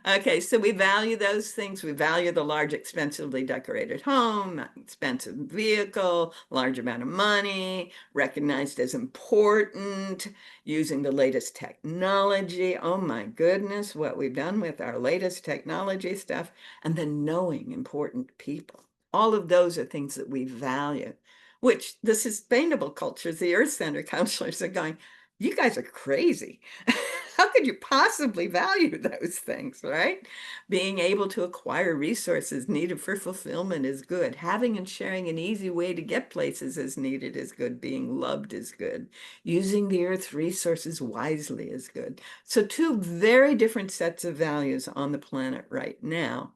Okay, so we value those things. We value the large, expensively decorated home, expensive vehicle, large amount of money, recognized as important, using the latest technology. Oh my goodness, what we've done with our latest technology stuff, and then knowing important people. All of those are things that we value, which the sustainable cultures, the Earth Center counselors are going, you guys are crazy. how could you possibly value those things, right? Being able to acquire resources needed for fulfillment is good. Having and sharing an easy way to get places as needed is good. Being loved is good. Using the earth's resources wisely is good. So two very different sets of values on the planet right now.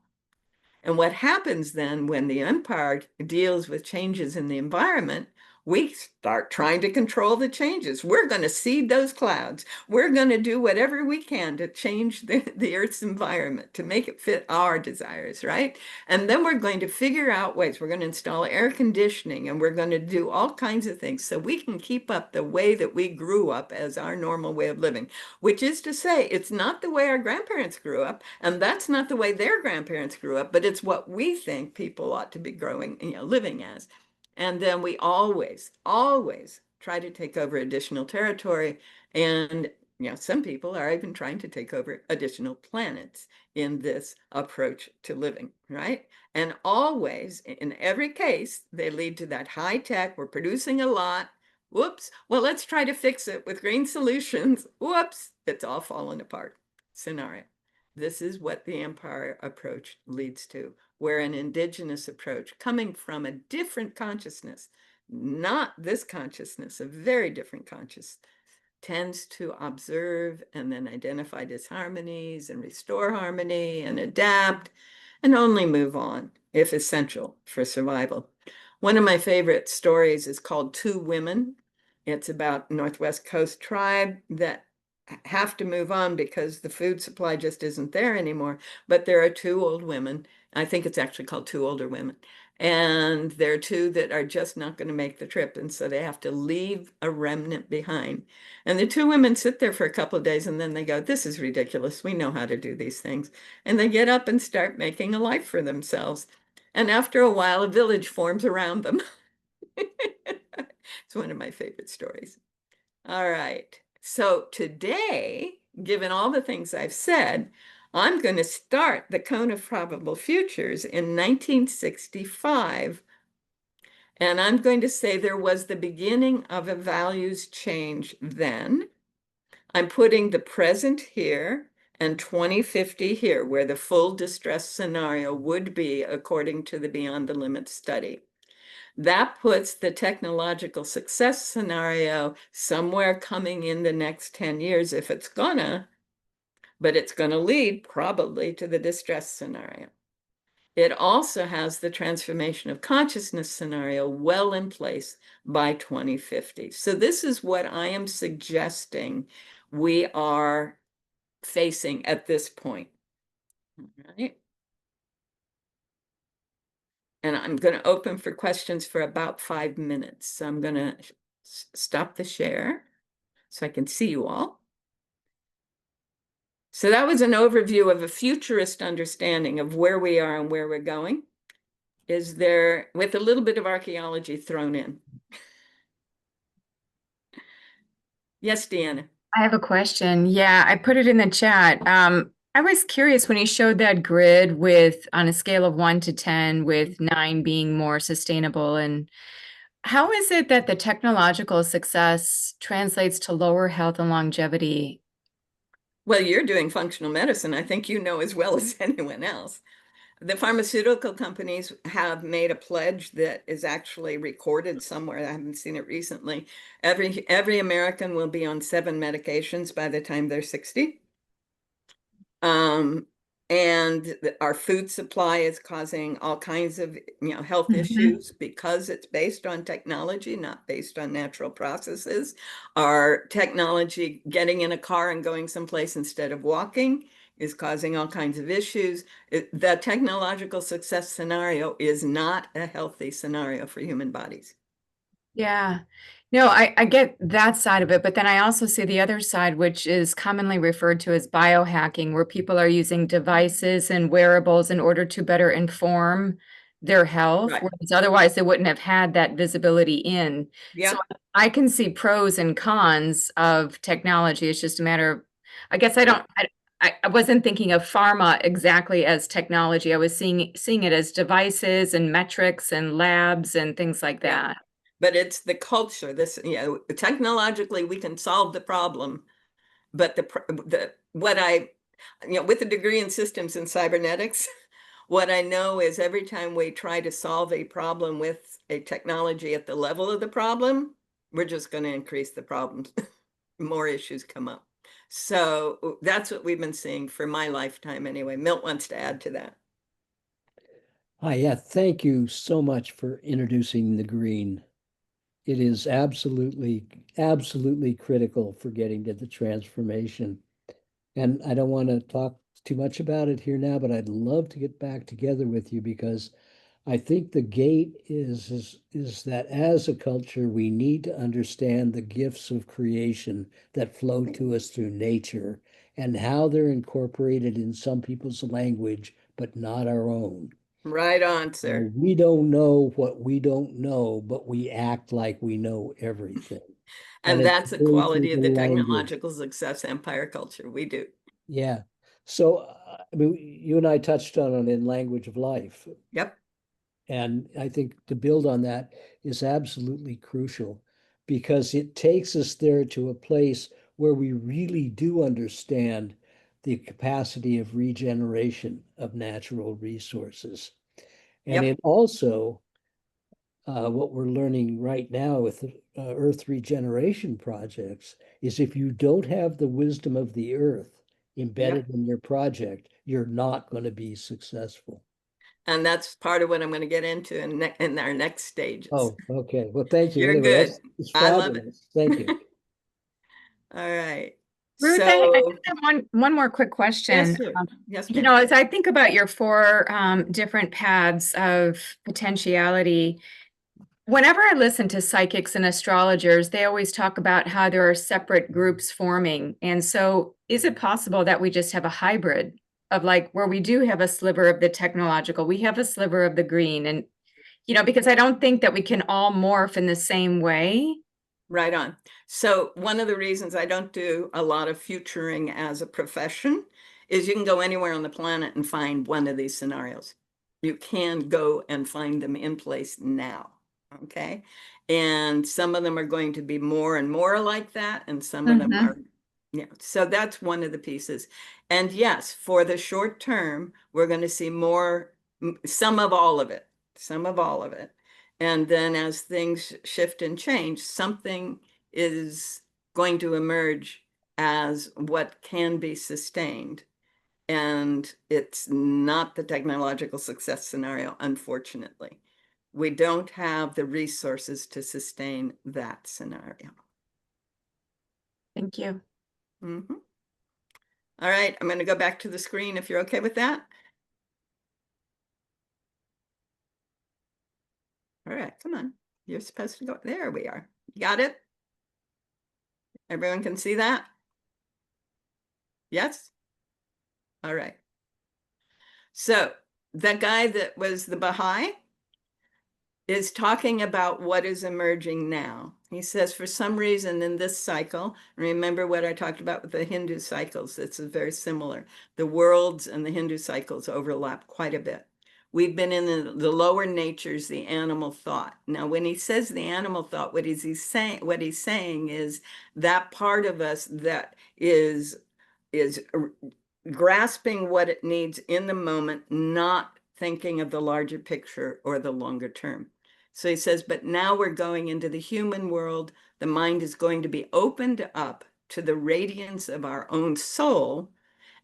And what happens then when the empire deals with changes in the environment, we start trying to control the changes. We're going to seed those clouds. We're going to do whatever we can to change the Earth's environment, to make it fit our desires, right? And then we're going to figure out ways. We're going to install air conditioning, and we're going to do all kinds of things so we can keep up the way that we grew up as our normal way of living, which is to say, it's not the way our grandparents grew up, and that's not the way their grandparents grew up, but it's what we think people ought to be growing, living as. And then we always try to take over additional territory. And, some people are even trying to take over additional planets in this approach to living, right? And always, in every case, they lead to that high tech, we're producing a lot. Whoops. Well, let's try to fix it with green solutions. Whoops. It's all fallen apart scenario. This is what the empire approach leads to, where an indigenous approach coming from a different consciousness, not this consciousness, a very different consciousness, tends to observe and then identify disharmonies and restore harmony and adapt and only move on if essential for survival. One of my favorite stories is called Two Women. It's about Northwest Coast tribe that have to move on because the food supply just isn't there anymore. But there are two old women. I think it's actually called Two Older Women. And there are two that are just not going to make the trip. And so they have to leave a remnant behind. And the two women sit there for a couple of days and then they go, this is ridiculous. We know how to do these things. And they get up and start making a life for themselves. And after a while, a village forms around them. It's one of my favorite stories. All right. So today, given all the things I've said, I'm going to start the Cone of Probable Futures in 1965. And I'm going to say there was the beginning of a values change then. I'm putting the present here and 2050 here, where the full distress scenario would be according to the Beyond the Limits study. That puts the technological success scenario somewhere coming in the next 10 years if it's gonna, but it's gonna lead probably to the distress scenario. It also has the transformation of consciousness scenario well in place by 2050. So this is what I am suggesting we are facing at this point. All right. And I'm going to open for questions for about 5 minutes. So I'm going to stop the share so I can see you all. So that was an overview of a futurist understanding of where we are and where we're going. Is there, with a little bit of archaeology thrown in? Yes, Deanna. I have a question. Yeah, I put it in the chat. I was curious when he showed that grid with on a scale of 1 to 10, with 9 being more sustainable. And how is it that the technological success translates to lower health and longevity? Well, you're doing functional medicine. I think you know as well as anyone else. The pharmaceutical companies have made a pledge that is actually recorded somewhere. I haven't seen it recently. Every American will be on 7 medications by the time they're 60. And our food supply is causing all kinds of health issues because it's based on technology, not based on natural processes. Our technology, getting in a car and going someplace instead of walking, is causing all kinds of issues. The technological success scenario is not a healthy scenario for human bodies. Yeah. No, I get that side of it, but then I also see the other side, which is commonly referred to as biohacking, where people are using devices and wearables in order to better inform their health, Right. whereas otherwise they wouldn't have had that visibility in. Yeah. So I can see pros and cons of technology. It's just a matter of, I guess I wasn't thinking of pharma exactly as technology. I was seeing it as devices and metrics and labs and things like Yeah. that. But it's the culture. This, technologically, we can solve the problem. But with a degree in systems and cybernetics, what I know is every time we try to solve a problem with a technology at the level of the problem, we're just going to increase the problems. More issues come up. So that's what we've been seeing for my lifetime anyway. Milt wants to add to that. Hi, yeah, thank you so much for introducing the green. It is absolutely, absolutely critical for getting to the transformation. And I don't want to talk too much about it here now, but I'd love to get back together with you because I think the gate is that as a culture, we need to understand the gifts of creation that flow to us through nature and how they're incorporated in some people's language, but not our own. Right on, sir. We don't know what we don't know, but we act like we know everything. And it's that's a very quality of the simple language. technological success empire culture. We do. Yeah. So, I mean, you and I touched on it in language of life. Yep. And I think to build on that is absolutely crucial because it takes us there to a place where we really do understand the capacity of regeneration of natural resources. And Yep. it also, what we're learning right now with Earth regeneration projects is if you don't have the wisdom of the Earth embedded in your project, you're not going to be successful. And that's part of what I'm going to get into in our next stages. Oh, okay. Well, thank you. You're Anyway, good. it's I love it. fabulous. Thank you. All right. Ruth, I So, just have one more quick question. yes, sir. Yes, You ma'am. know, as I think about your four different paths of potentiality, whenever I listen to psychics and astrologers, they always talk about how there are separate groups forming. And so is it possible that we just have a hybrid of like where we do have a sliver of the technological, we have a sliver of the green, and you know, because I don't think that we can all morph in the same way. Right on. So one of the reasons I don't do a lot of futuring as a profession is you can go anywhere on the planet and find one of these scenarios. You can go and find them in place now. Okay. And some of them are going to be more and more like that. And some of them are, so that's one of the pieces. And yes, for the short term, we're going to see more, some of all of it, some of all of it. And then as things shift and change, something is going to emerge as what can be sustained. And it's not the technological success scenario, unfortunately. We don't have the resources to sustain that scenario. Thank you. Mm-hmm. All right, I'm going to go back to the screen if you're okay with that. All right, come on. You're supposed to go. There we are. You got it? Everyone can see that? Yes? All right. So that guy that was the Baha'i is talking about what is emerging now. He says, for some reason in this cycle, remember what I talked about with the Hindu cycles, it's very similar. The worlds and the Hindu cycles overlap quite a bit. We've been in the lower natures, the animal thought. Now, when he says the animal thought, what he's saying is that part of us that is grasping what it needs in the moment, not thinking of the larger picture or the longer term. So he says, but now we're going into the human world. The mind is going to be opened up to the radiance of our own soul.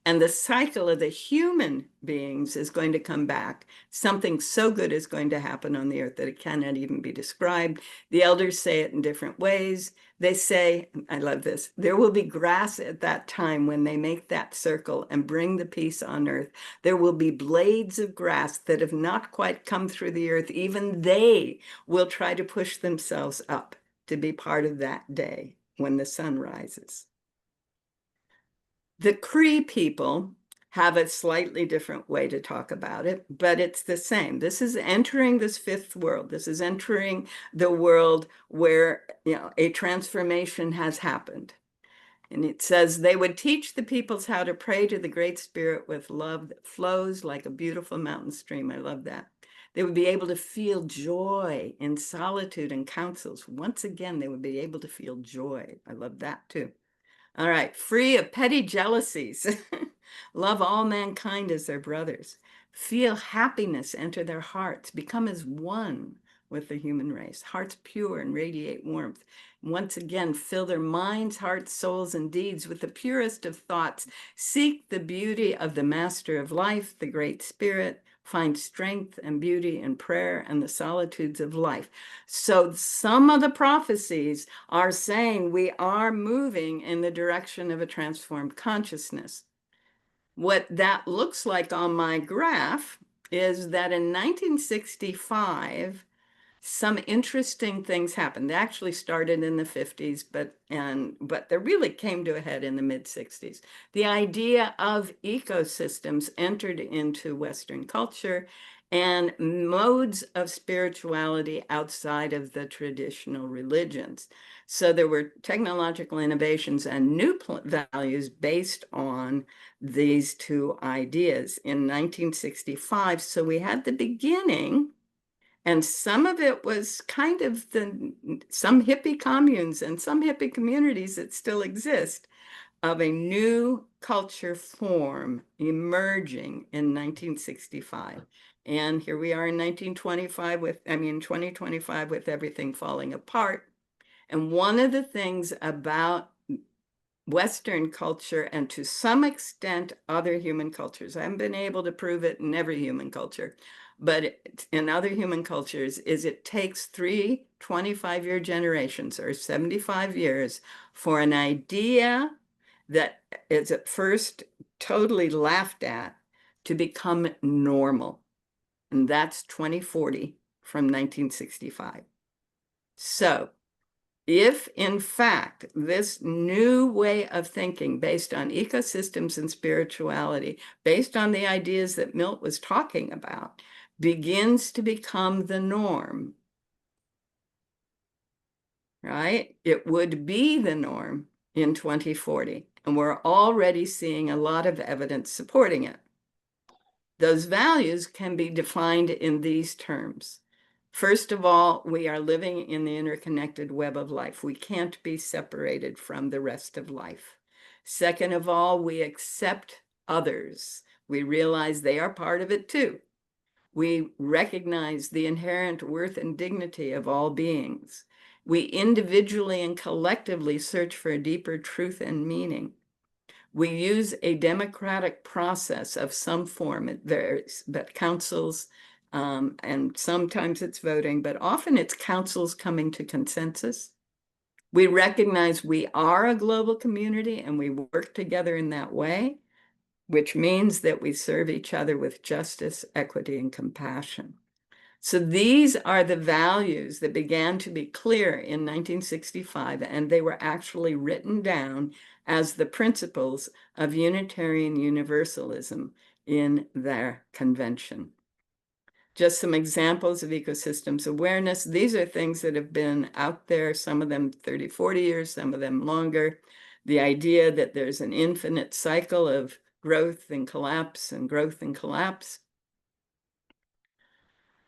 And the cycle of the human beings is going to come back. Something so good is going to happen on the earth that it cannot even be described. The elders say it in different ways. They say, I love this, there will be grass at that time when they make that circle and bring the peace on earth. There will be blades of grass that have not quite come through the earth. Even they will try to push themselves up to be part of that day when the sun rises. The Cree people have a slightly different way to talk about it, but it's the same. This is entering this fifth world. This is entering the world where, a transformation has happened. And it says they would teach the peoples how to pray to the Great Spirit with love that flows like a beautiful mountain stream. I love that. They would be able to feel joy in solitude and councils. Once again, they would be able to feel joy. I love that too. All right, free of petty jealousies. Love all mankind as their brothers. Feel happiness enter their hearts. Become as one with the human race. Hearts pure and radiate warmth. Once again, fill their minds, hearts, souls, and deeds with the purest of thoughts. Seek the beauty of the Master of Life, the Great Spirit. Find strength and beauty in prayer and the solitudes of life. So some of the prophecies are saying we are moving in the direction of a transformed consciousness. What that looks like on my graph is that in 1965, some interesting things happened. They actually started in the 50s, but they really came to a head in the mid-60s. The idea of ecosystems entered into Western culture and modes of spirituality outside of the traditional religions. So there were technological innovations and new values based on these two ideas in 1965. So we had the beginning. And some of it was kind of some hippie communes and some hippie communities that still exist of a new culture form emerging in 1965. And here we are in 2025 with everything falling apart. And one of the things about Western culture and to some extent other human cultures, I haven't been able to prove it in every human culture, but in other human cultures, is it takes 3 25-year generations or 75 years for an idea that is at first totally laughed at to become normal. And that's 2040 from 1965. So if, in fact, this new way of thinking based on ecosystems and spirituality, based on the ideas that Milt was talking about, begins to become the norm, right? It would be the norm in 2040. And we're already seeing a lot of evidence supporting it. Those values can be defined in these terms. First of all, we are living in the interconnected web of life. We can't be separated from the rest of life. Second of all, we accept others. We realize they are part of it too. We recognize the inherent worth and dignity of all beings. We individually and collectively search for a deeper truth and meaning. We use a democratic process of some form. It varies, but councils, and sometimes it's voting, but often it's councils coming to consensus. We recognize we are a global community and we work together in that way, which means that we serve each other with justice, equity, and compassion. So these are the values that began to be clear in 1965, and they were actually written down as the principles of Unitarian Universalism in their convention. Just some examples of ecosystems awareness. These are things that have been out there, some of them 30, 40 years, some of them longer. The idea that there's an infinite cycle of growth and collapse and growth and collapse.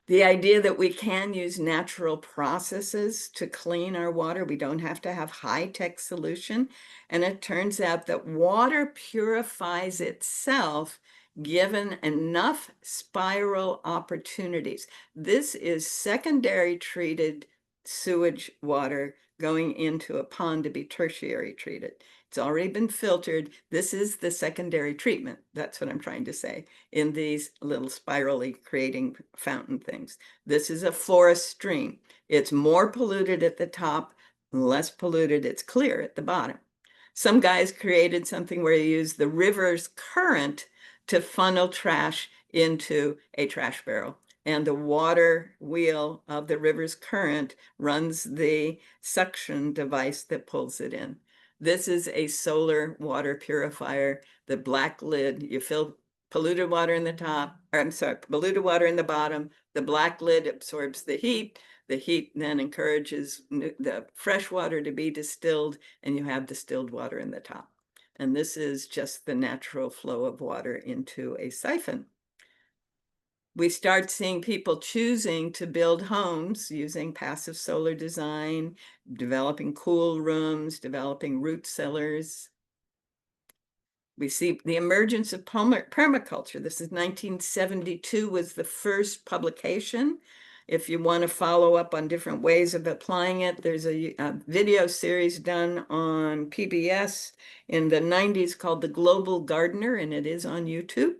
The idea that we can use natural processes to clean our water. We don't have to have high-tech solution. And it turns out that water purifies itself given enough spiral opportunities. This is secondary treated sewage water going into a pond to be tertiary treated. It's already been filtered. This is the secondary treatment. That's what I'm trying to say in these little spirally creating fountain things. This is a forest stream. It's more polluted at the top, less polluted. It's clear at the bottom. Some guys created something where you use the river's current to funnel trash into a trash barrel. And the water wheel of the river's current runs the suction device that pulls it in. This is a solar water purifier. The black lid, you fill polluted water in the top, or I'm sorry, polluted water in the bottom. The black lid absorbs the heat. The heat then encourages the fresh water to be distilled, and you have distilled water in the top. And this is just the natural flow of water into a siphon. We start seeing people choosing to build homes using passive solar design, developing cool rooms, developing root cellars. We see the emergence of permaculture. This is 1972 was the first publication. If you want to follow up on different ways of applying it, there's a video series done on PBS in the 90s called The Global Gardener, and it is on YouTube.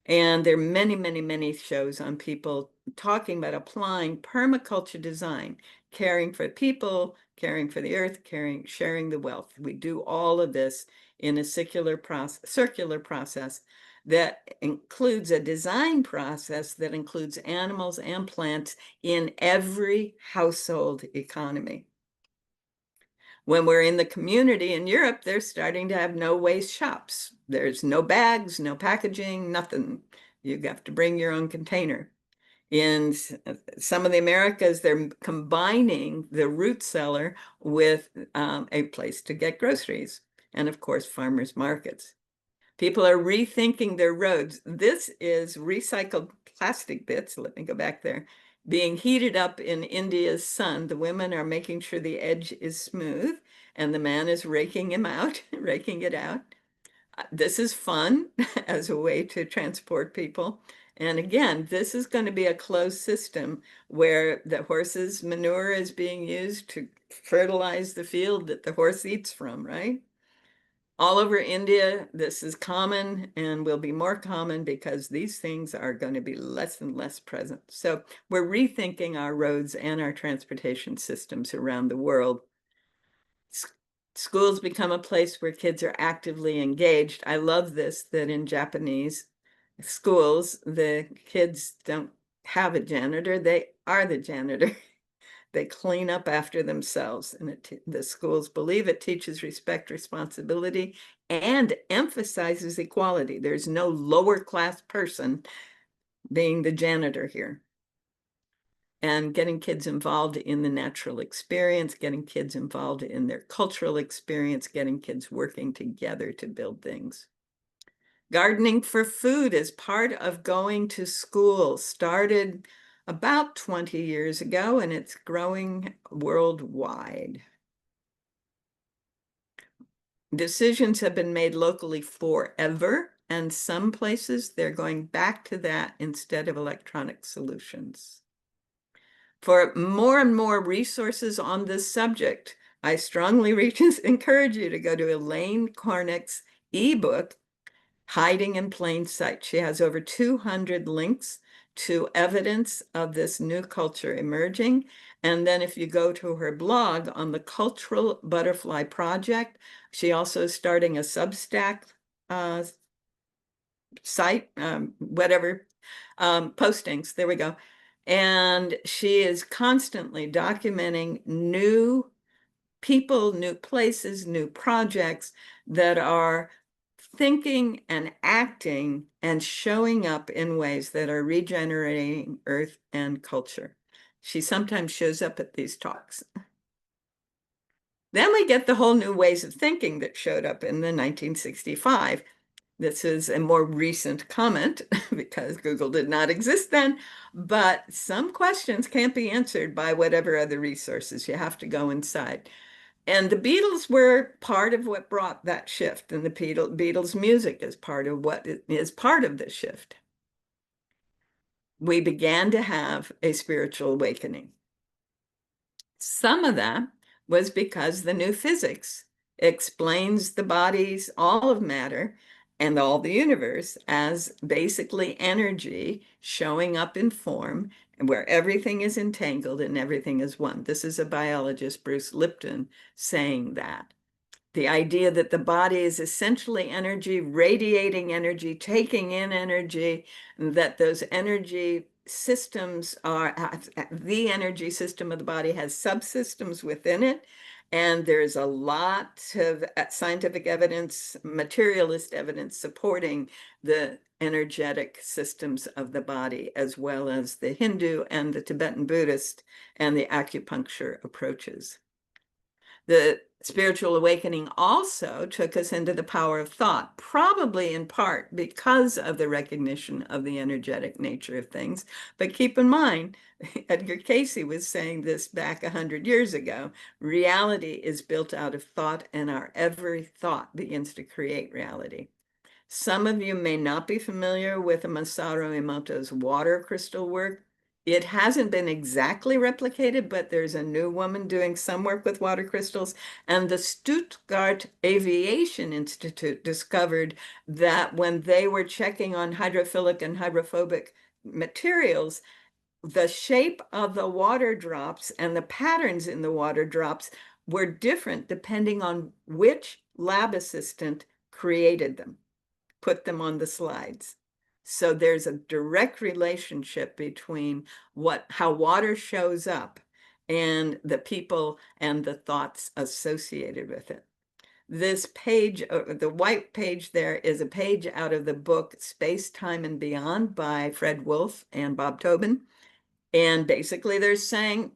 And there are many, many, many shows on people talking about applying permaculture design, caring for people, caring for the earth, sharing the wealth. We do all of this in a circular process that includes a design process that includes animals and plants in every household economy. When we're in the community in Europe, they're starting to have no waste shops. There's no bags, no packaging, nothing. You have to bring your own container. In some of the Americas, they're combining the root cellar with a place to get groceries. And of course, farmers markets. People are rethinking their roads. This is recycled plastic bits. Let me go back there. Being heated up in India's sun. The women are making sure the edge is smooth, and the man is raking it out. This is fun as a way to transport people. And again, this is going to be a closed system where the horse's manure is being used to fertilize the field that the horse eats from, right? All over India, this is common and will be more common because these things are going to be less and less present. So we're rethinking our roads and our transportation systems around the world. Schools become a place where kids are actively engaged. I love this, that in Japanese schools, the kids don't have a janitor, they are the janitor. They clean up after themselves, and the schools believe it teaches respect, responsibility, and emphasizes equality. There's no lower class person being the janitor here. And getting kids involved in the natural experience, getting kids involved in their cultural experience, getting kids working together to build things. Gardening for food is part of going to school. Started about 20 years ago, and it's growing worldwide. Decisions have been made locally forever, and some places they're going back to that instead of electronic solutions. For more and more resources on this subject, I strongly encourage you to go to Elaine Cornick's ebook, Hiding in Plain Sight. She has over 200 links to evidence of this new culture emerging. And then if you go to her blog on the Cultural Butterfly Project, she also is starting a Substack site, postings, there we go. And she is constantly documenting new people, new places, new projects that are thinking and acting and showing up in ways that are regenerating earth and culture. She sometimes shows up at these talks. Then we get the whole new ways of thinking that showed up in the 1965. This is a more recent comment because Google did not exist then, but some questions can't be answered by whatever other resources. You have to go inside. And the Beatles were part of what brought that shift, and the Beatles music is part of what is part of this shift. We began to have a spiritual awakening. Some of that was because the new physics explains the bodies, all of matter, and all the universe as basically energy showing up in form, and where everything is entangled and everything is one. This is a biologist, Bruce Lipton, saying that. The idea that the body is essentially energy, radiating energy, taking in energy, and that those energy systems the energy system of the body has subsystems within it. And there's a lot of scientific evidence, materialist evidence supporting the energetic systems of the body, as well as the Hindu and the Tibetan Buddhist and the acupuncture approaches. The spiritual awakening also took us into the power of thought, probably in part because of the recognition of the energetic nature of things. But keep in mind, Edgar Cayce was saying this back 100 years ago, reality is built out of thought, and our every thought begins to create reality. Some of you may not be familiar with Masaru Emoto's water crystal work. It hasn't been exactly replicated, but there's a new woman doing some work with water crystals. And the Stuttgart Aviation Institute discovered that when they were checking on hydrophilic and hydrophobic materials, the shape of the water drops and the patterns in the water drops were different depending on which lab assistant created them, put them on the slides. So there's a direct relationship between how water shows up and the people and the thoughts associated with it. This page, the white page there, is a page out of the book Space, Time, and Beyond by Fred Wolf and Bob Tobin. And basically they're saying,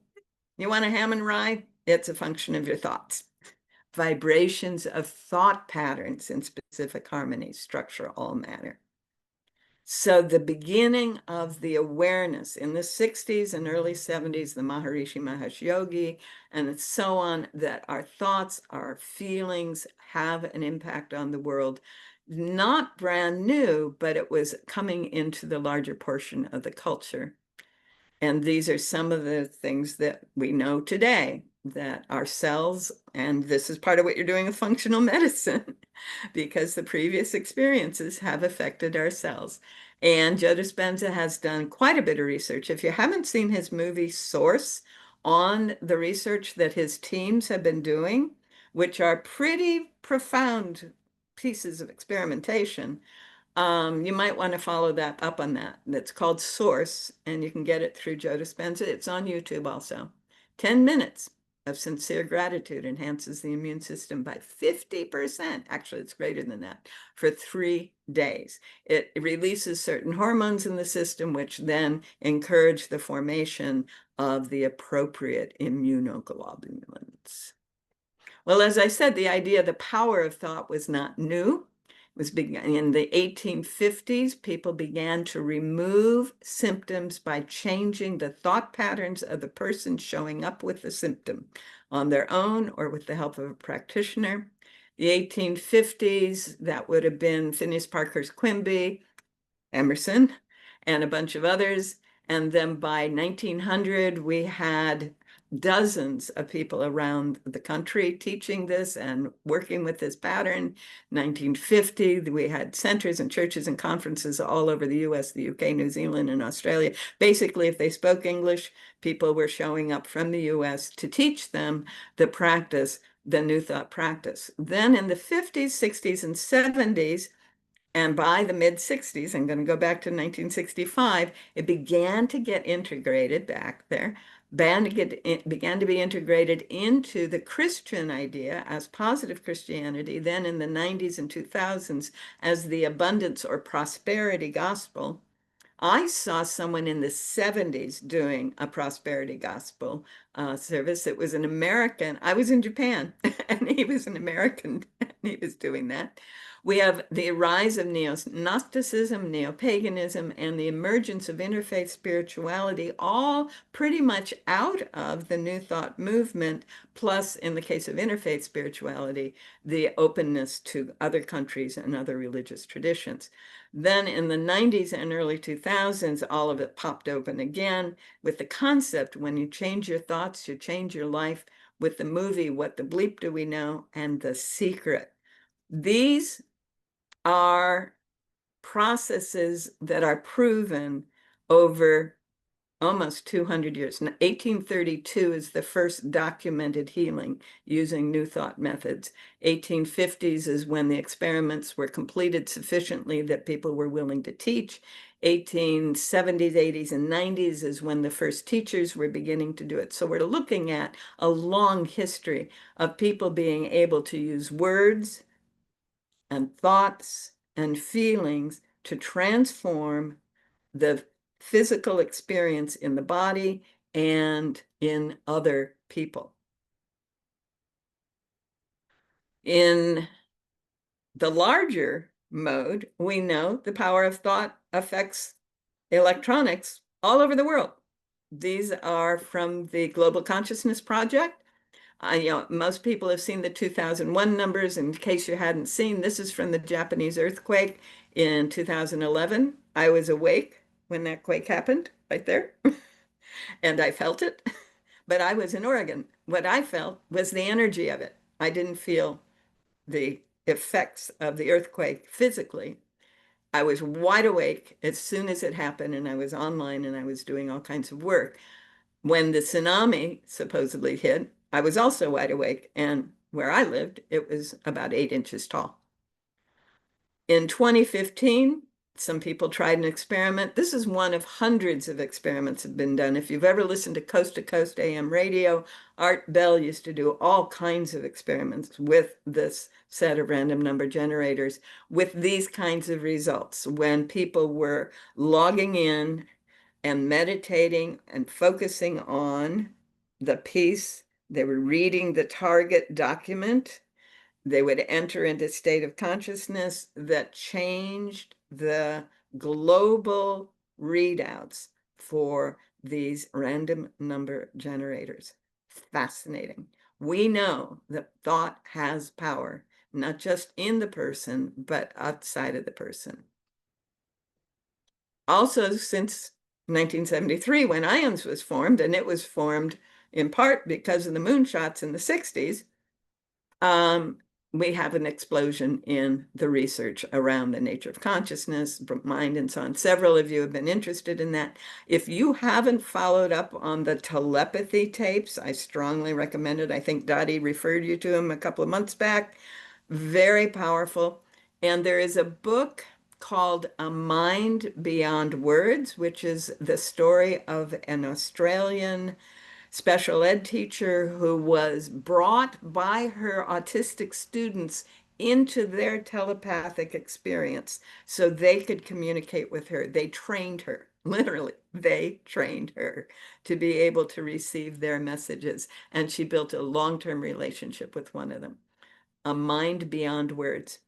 you want a ham and rye? It's a function of your thoughts. Vibrations of thought patterns in specific harmonies structure all matter. So the beginning of the awareness in the 60s and early 70s, the Maharishi Mahesh Yogi, and so on, that our thoughts, our feelings have an impact on the world. Not brand new, but it was coming into the larger portion of the culture. And these are some of the things that we know today, that our cells, and this is part of what you're doing with functional medicine, because the previous experiences have affected our cells. And Joe Dispenza has done quite a bit of research. If you haven't seen his movie Source on the research that his teams have been doing, which are pretty profound pieces of experimentation, you might want to follow that up on that. That's called Source, and you can get it through Joe Dispenza. It's on YouTube also. 10 minutes of sincere gratitude enhances the immune system by 50%. Actually, it's greater than that, for 3 days. It releases certain hormones in the system, which then encourage the formation of the appropriate immunoglobulins. Well, as I said, the idea, the power of thought was not new. Was in the 1850s, people began to remove symptoms by changing the thought patterns of the person showing up with the symptom on their own or with the help of a practitioner. The 1850s, that would have been Phineas Parkhurst Quimby, Emerson, and a bunch of others. And then by 1900, we had dozens of people around the country teaching this and working with this pattern. 1950, we had centers and churches and conferences all over the US, the UK, New Zealand, and Australia. Basically, if they spoke English, people were showing up from the US to teach them the practice, the New Thought practice. Then in the 50s, 60s, and 70s, and by the mid-60s, I'm going to go back to 1965, it began to get integrated back there, began to be integrated into the Christian idea as positive Christianity, then in the 90s and 2000s as the abundance or prosperity gospel. I saw someone in the 70s doing a prosperity gospel service. It was an American. I was in Japan, and he was an American, and he was doing that. We have the rise of neo-Gnosticism, neo-paganism, and the emergence of interfaith spirituality, all pretty much out of the New Thought movement, plus, in the case of interfaith spirituality, the openness to other countries and other religious traditions. Then in the 90s and early 2000s, all of it popped open again with the concept, when you change your thoughts, you change your life, with the movie What the Bleep Do We Know and The Secret. These are processes that are proven over almost 200 years. 1832 is the first documented healing using New Thought methods. 1850s is when the experiments were completed sufficiently that people were willing to teach. 1870s, 80s, and 90s is when the first teachers were beginning to do it. So we're looking at a long history of people being able to use words and thoughts and feelings to transform the physical experience in the body and in other people. In the larger mode, we know the power of thought affects electronics all over the world. These are from the Global Consciousness Project. Most people have seen the 2001 numbers. In case you hadn't seen, this is from the Japanese earthquake in 2011. I was awake when that quake happened right there, and I felt it, but I was in Oregon. What I felt was the energy of it. I didn't feel the effects of the earthquake physically. I was wide awake as soon as it happened, and I was online and I was doing all kinds of work. When the tsunami supposedly hit, I was also wide awake, and where I lived, it was about 8 inches tall. In 2015, some people tried an experiment. This is one of hundreds of experiments that have been done. If you've ever listened to Coast AM radio, Art Bell used to do all kinds of experiments with this set of random number generators with these kinds of results. When people were logging in and meditating and focusing on the piece, they were reading the target document, they would enter into a state of consciousness that changed the global readouts for these random number generators. Fascinating. We know that thought has power, not just in the person, but outside of the person. Also, since 1973, when IONS was formed, and it was formed in part because of the moonshots in the 60s, we have an explosion in the research around the nature of consciousness, mind, and so on. Several of you have been interested in that. If you haven't followed up on the telepathy tapes, I strongly recommend it. I think Dottie referred you to them a couple of months back. Very powerful. And there is a book called A Mind Beyond Words, which is the story of an Australian special ed teacher who was brought by her autistic students into their telepathic experience so they could communicate with her. They trained her, literally, they trained her to be able to receive their messages. And she built a long-term relationship with one of them. A Mind Beyond Words.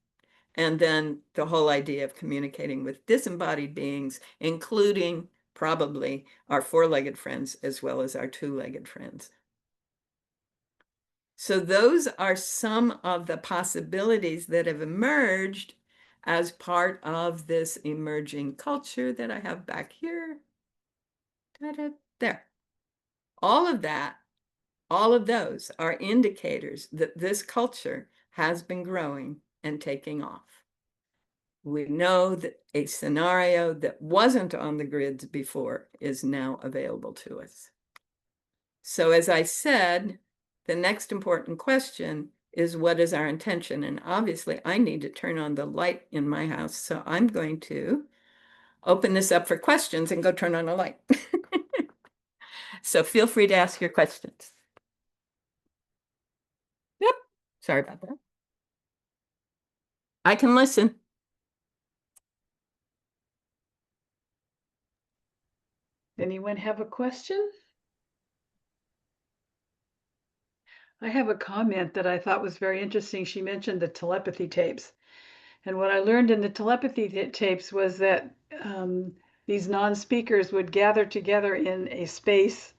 And then the whole idea of communicating with disembodied beings, including probably our four-legged friends as well as our two-legged friends. So those are some of the possibilities that have emerged as part of this emerging culture that I have back here. There. All of that, all of those are indicators that this culture has been growing and taking off. We know that a scenario that wasn't on the grids before is now available to us. So as I said, the next important question is, what is our intention? And obviously I need to turn on the light in my house. So I'm going to open this up for questions and go turn on a light. So feel free to ask your questions. Yep, sorry about that. I can listen. Anyone have a question? I have a comment that I thought was very interesting. She mentioned the telepathy tapes. And what I learned in the telepathy tapes was that these non-speakers would gather together in a space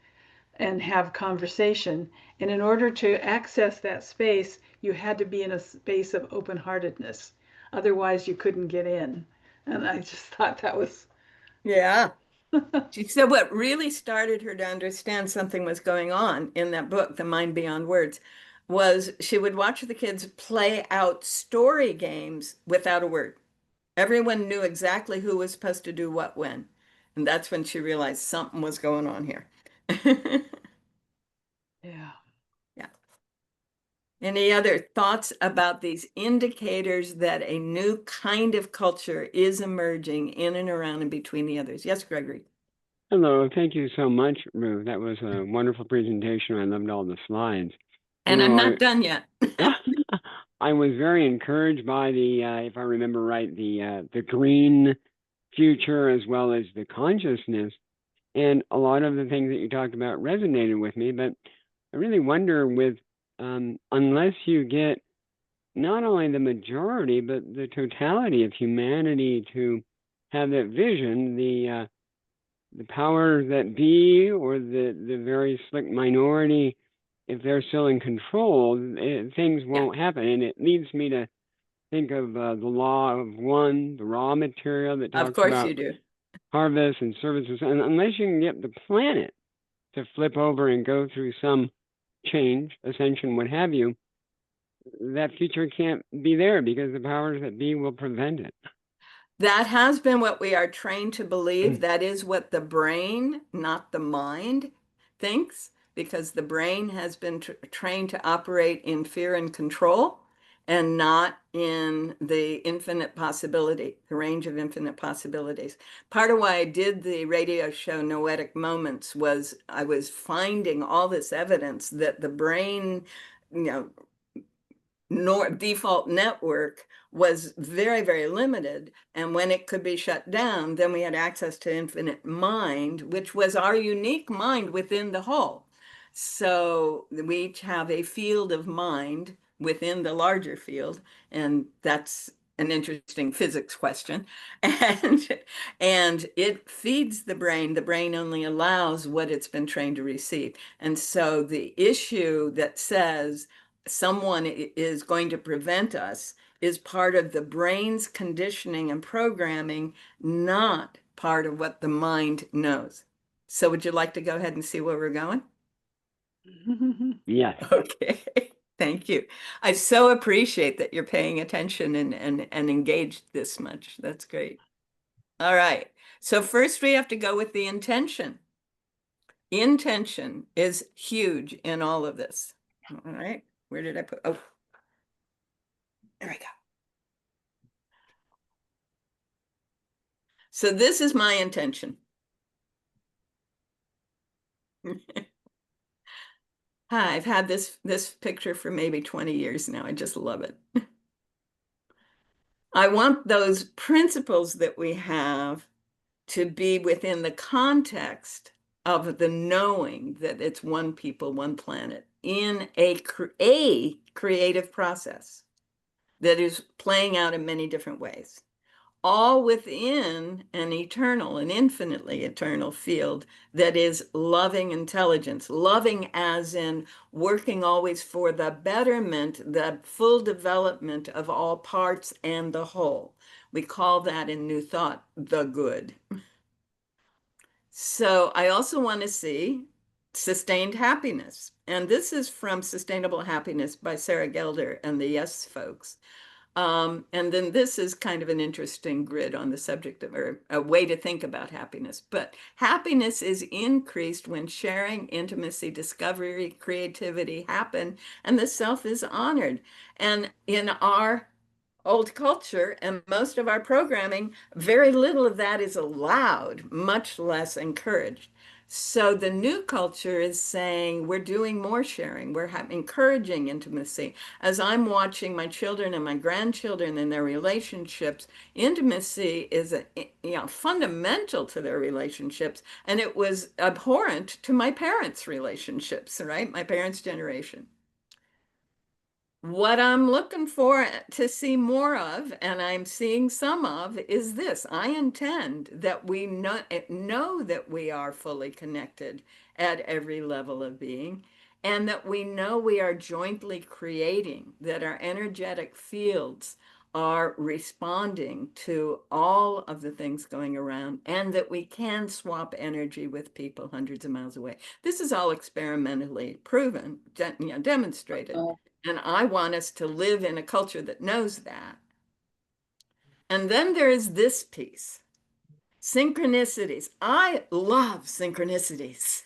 and have conversation. And in order to access that space, you had to be in a space of open-heartedness. Otherwise, you couldn't get in. And I just thought that was... Yeah. She said what really started her to understand something was going on in that book, The Mind Beyond Words, was she would watch the kids play out story games without a word. Everyone knew exactly who was supposed to do what when. And that's when she realized something was going on here. Yeah. Yeah. Any other thoughts about these indicators that a new kind of culture is emerging in and around and between the others? Yes, Gregory. Hello, thank you so much, Ruth. That was a wonderful presentation. I loved all the slides. And I'm not done yet. I was very encouraged by the, if I remember right, the green future as well as the consciousness. And a lot of the things that you talked about resonated with me, but I really wonder with, unless you get not only the majority, but the totality of humanity to have that vision, the powers that be or the very slick minority if they're still in control, things won't happen. And it leads me to think of the law of one, the raw material that Of talks course about you do. harvest and services. And unless you can get the planet to flip over and go through some change, ascension, what have you, that future can't be there because the powers that be will prevent it. That has been what we are trained to believe. That is what the brain, not the mind, thinks, because the brain has been trained to operate in fear and control and not in the infinite possibility, the range of infinite possibilities. Part of why I did the radio show Noetic Moments was I was finding all this evidence that the brain, you know, default network was very, very limited. And when it could be shut down, then we had access to infinite mind, which was our unique mind within the whole. So we each have a field of mind within the larger field, and that's an interesting physics question. And it feeds the brain. The brain only allows what it's been trained to receive. And so the issue that says someone is going to prevent us is part of the brain's conditioning and programming, not part of what the mind knows. So would you like to go ahead and see where we're going? Yes. Okay, thank you. I so appreciate that you're paying attention and engaged this much. That's great. All right, so first we have to go with the intention. Intention is huge in all of this. All right, where did I put? Oh, there we go. So this is my intention. Hi, I've had this picture for maybe 20 years now. I just love it. I want those principles that we have to be within the context of the knowing that it's one people, one planet in a creative process that is playing out in many different ways, all within an eternal, an infinitely eternal field that is loving intelligence, loving as in working always for the betterment, the full development of all parts and the whole. We call that in New Thought the good. So I also want to see sustained happiness. And this is from Sustainable Happiness by Sarah Gelder and the Yes folks. And then this is kind of an interesting grid on the subject of, or a way to think about happiness. But happiness is increased when sharing, intimacy, discovery, creativity happen, and the self is honored. And in our old culture and most of our programming, very little of that is allowed, much less encouraged. So the new culture is saying we're doing more sharing, we're encouraging intimacy. As I'm watching my children and my grandchildren and their relationships, intimacy is fundamental to their relationships, and it was abhorrent to my parents' relationships, right? My parents' generation. What I'm looking for to see more of, and I'm seeing some of, is this. I intend that we know that we are fully connected at every level of being, and that we know we are jointly creating, that our energetic fields are responding to all of the things going around, and that we can swap energy with people hundreds of miles away. This is all experimentally proven, demonstrated. And I want us to live in a culture that knows that. And then there is this piece, synchronicities. I love synchronicities.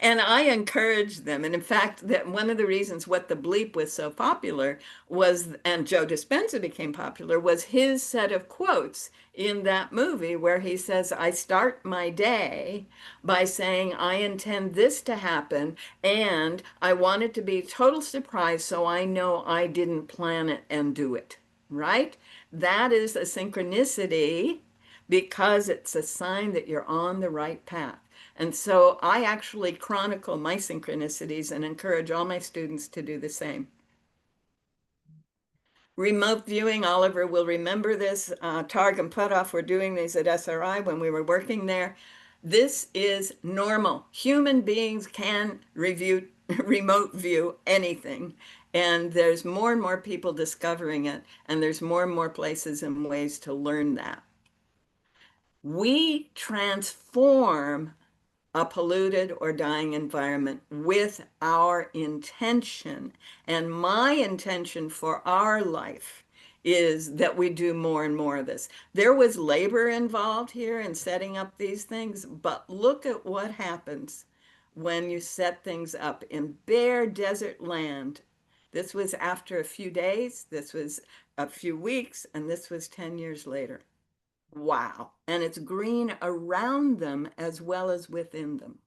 And I encourage them. And in fact, that one of the reasons What the Bleep was so popular was, and Joe Dispenza became popular, was his set of quotes in that movie where he says, I start my day by saying, I intend this to happen, and I want it to be a total surprise so I know I didn't plan it and do it, right? That is a synchronicity because it's a sign that you're on the right path. And so I actually chronicle my synchronicities and encourage all my students to do the same. Remote viewing, Oliver will remember this. Targ and Putoff were doing these at SRI when we were working there. This is normal. Human beings can review remote view anything. And there's more and more people discovering it, and there's more and more places and ways to learn that. We transform a polluted or dying environment with our intention. And my intention for our life is that we do more and more of this. There was labor involved here in setting up these things, but look at what happens when you set things up in bare desert land. This was after a few days, this was a few weeks, and this was 10 years later. Wow. And it's green around them as well as within them.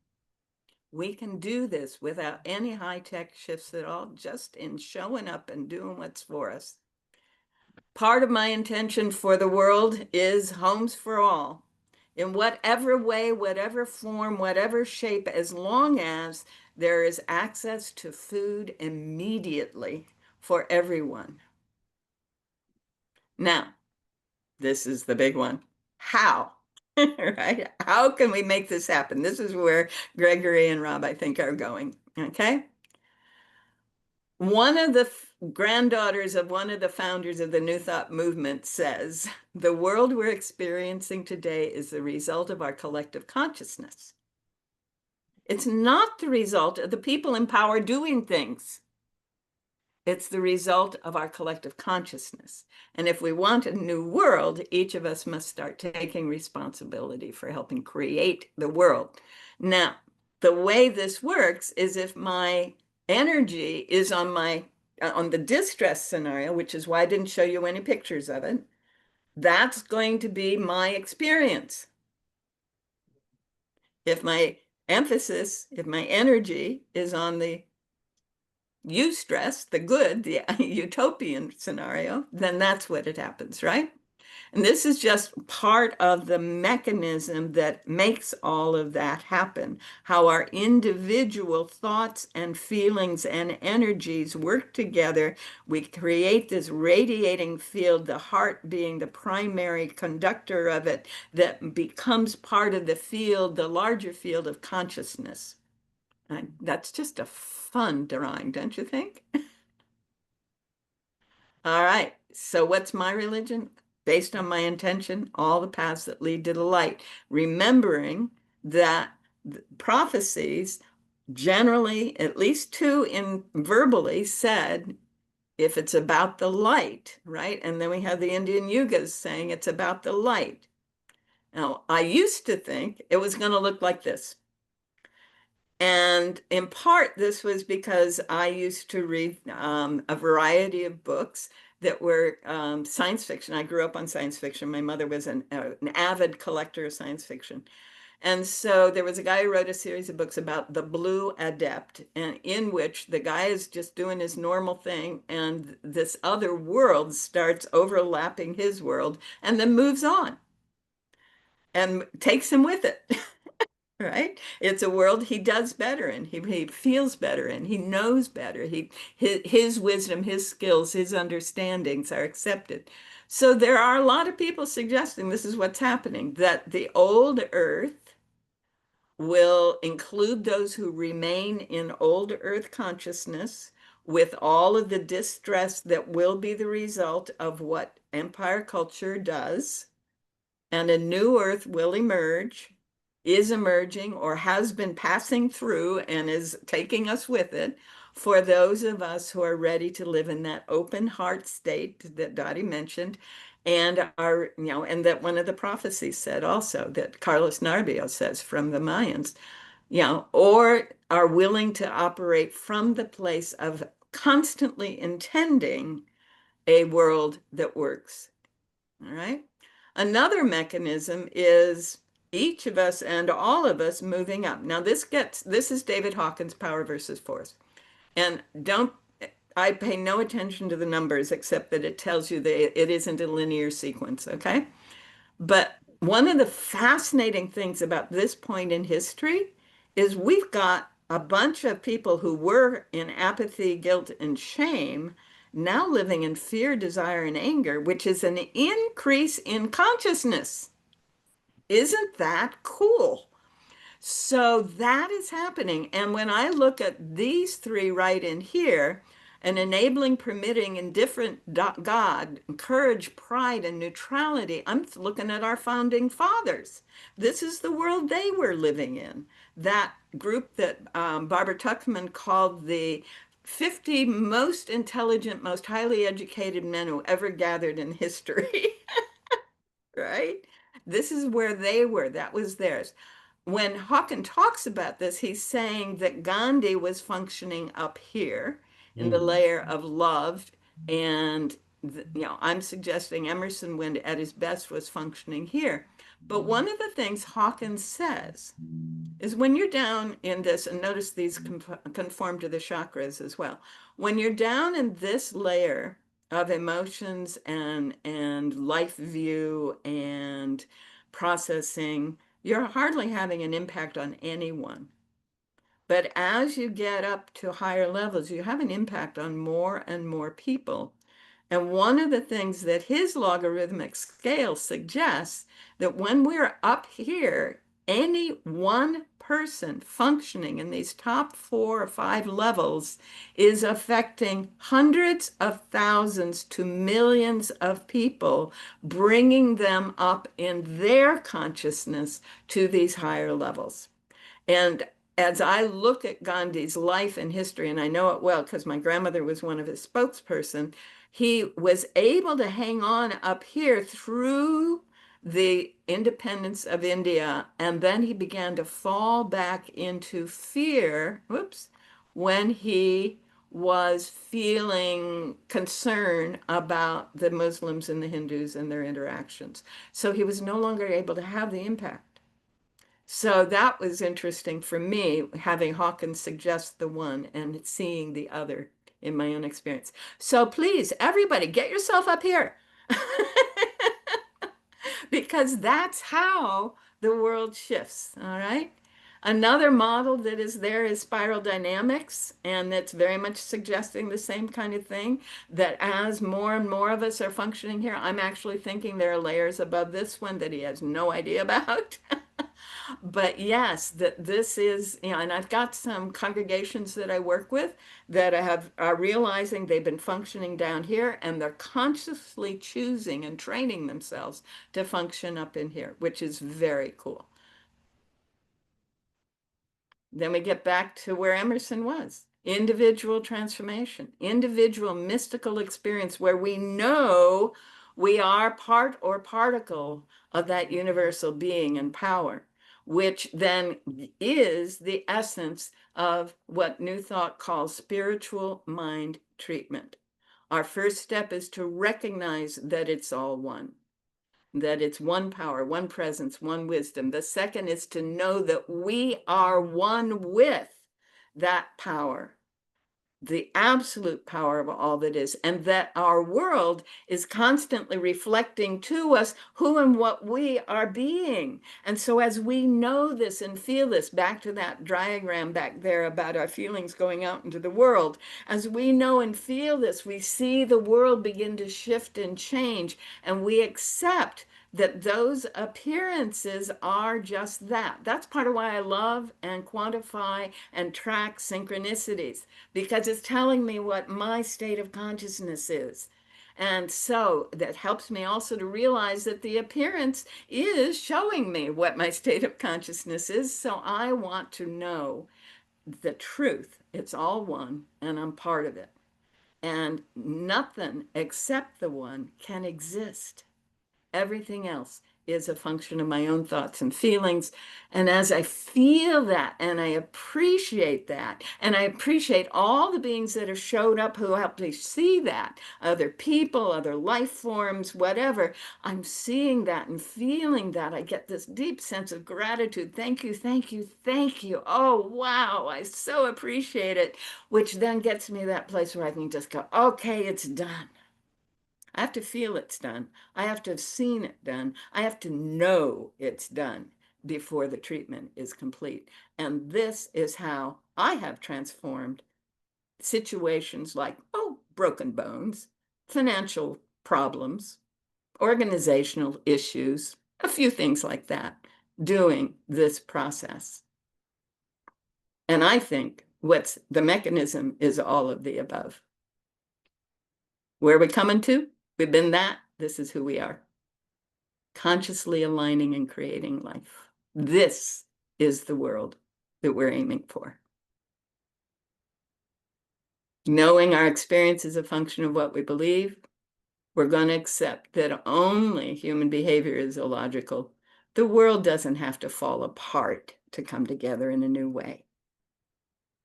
We can do this without any high-tech shifts at all, just in showing up and doing what's for us. Part of my intention for the world is homes for all. In whatever way, whatever form, whatever shape, as long as there is access to food immediately for everyone. Now, this is the big one. How? Right? How can we make this happen? This is where Gregory and Rob, I think, are going. Okay. One of the granddaughters of one of the founders of the New Thought movement says, the world we're experiencing today is the result of our collective consciousness. It's not the result of the people in power doing things. It's the result of our collective consciousness. And if we want a new world, each of us must start taking responsibility for helping create the world. Now, the way this works is if my energy is on the distress scenario, which is why I didn't show you any pictures of it, that's going to be my experience. If my emphasis, if my energy is on the eustress, the good, the utopian scenario, then that's what it happens, right? And this is just part of the mechanism that makes all of that happen, how our individual thoughts and feelings and energies work together. We create this radiating field, the heart being the primary conductor of it, that becomes part of the field, the larger field of consciousness. And that's just a fun drawing, don't you think? All right, so what's my religion? Based on my intention, all the paths that lead to the light. Remembering that prophecies, generally, at least two in verbally said, if it's about the light, right? And then we have the Indian yugas saying it's about the light. Now, I used to think it was going to look like this. And in part, this was because I used to read a variety of books that were science fiction. I grew up on science fiction. My mother was an avid collector of science fiction. And so there was a guy who wrote a series of books about the Blue Adept, and in which the guy is just doing his normal thing, and this other world starts overlapping his world and then moves on and takes him with it. Right? It's a world he does better in. He feels better in. He knows better. His wisdom, his skills, his understandings are accepted. So there are a lot of people suggesting this is what's happening, that the old earth will include those who remain in old earth consciousness with all of the distress that will be the result of what empire culture does, and a new earth will emerge, is emerging, or has been passing through and is taking us with it, for those of us who are ready to live in that open heart state that Dottie mentioned, and are, and that one of the prophecies said also, that Carlos Narbio says from the Mayans, or are willing to operate from the place of constantly intending a world that works. All right. Another mechanism is each of us and all of us moving up. Now this is David Hawkins' Power versus Force. And I pay no attention to the numbers except that it tells you that it isn't a linear sequence, okay? But one of the fascinating things about this point in history is we've got a bunch of people who were in apathy, guilt, and shame now living in fear, desire, and anger, which is an increase in consciousness. Isn't that cool? So that is happening. And when I look at these three right in here, an enabling, permitting, indifferent God, courage, pride, and neutrality, I'm looking at our founding fathers. This is the world they were living in. That group that Barbara Tuchman called the 50 most intelligent, most highly educated men who ever gathered in history. Right? This is where they were. That was theirs. When Hawken talks about this, he's saying that Gandhi was functioning up here in the layer of love. And, I'm suggesting Emerson, when at his best, was functioning here. But one of the things Hawkins says is when you're down in this, and notice these conform to the chakras as well. When you're down in this layer of emotions and life view and processing, you're hardly having an impact on anyone. But as you get up to higher levels, you have an impact on more and more people. And one of the things that his logarithmic scale suggests that when we're up here, any one person functioning in these top 4 or 5 levels is affecting hundreds of thousands to millions of people, bringing them up in their consciousness to these higher levels. And as I look at Gandhi's life and history, and I know it well because my grandmother was one of his spokesperson, he was able to hang on up here through the independence of India, and then he began to fall back into fear, when he was feeling concern about the Muslims and the Hindus and their interactions. So he was no longer able to have the impact. So that was interesting for me, having Hawkins suggest the one and seeing the other in my own experience. So please, everybody, get yourself up here. Because that's how the world shifts, all right? Another model that is there is spiral dynamics, and that's very much suggesting the same kind of thing, that as more and more of us are functioning here, I'm actually thinking there are layers above this one that he has no idea about. But yes, that this is, and I've got some congregations that I work with that are realizing they've been functioning down here, and they're consciously choosing and training themselves to function up in here, which is very cool. Then we get back to where Emerson was. Individual transformation, individual mystical experience where we know we are part or particle of that universal being and power, which then is the essence of what New Thought calls spiritual mind treatment. Our first step is to recognize that it's all one, that it's one power, one presence, one wisdom. The second is to know that we are one with that power, the absolute power of all that is, and that our world is constantly reflecting to us who and what we are being. And so as we know this and feel this, back to that diagram back there about our feelings going out into the world, as we know and feel this, we see the world begin to shift and change, and we accept that those appearances are just that. That's part of why I love and quantify and track synchronicities, because it's telling me what my state of consciousness is. And so that helps me also to realize that the appearance is showing me what my state of consciousness is. So I want to know the truth. It's all one, and I'm part of it. And nothing except the one can exist. Everything else is a function of my own thoughts and feelings. And as I feel that, and I appreciate that, and I appreciate all the beings that have showed up who helped me see that, other people, other life forms, whatever, I'm seeing that and feeling that. I get this deep sense of gratitude. Thank you, thank you, thank you. Oh, wow, I so appreciate it, which then gets me that place where I can just go, okay, it's done. I have to feel it's done. I have to have seen it done. I have to know it's done before the treatment is complete. And this is how I have transformed situations like, broken bones, financial problems, organizational issues, a few things like that, doing this process. And I think what's the mechanism is all of the above. Where are we coming to? We've been that. This is who we are. Consciously aligning and creating life. This is the world that we're aiming for. Knowing our experience is a function of what we believe, we're going to accept that only human behavior is illogical. The world doesn't have to fall apart to come together in a new way.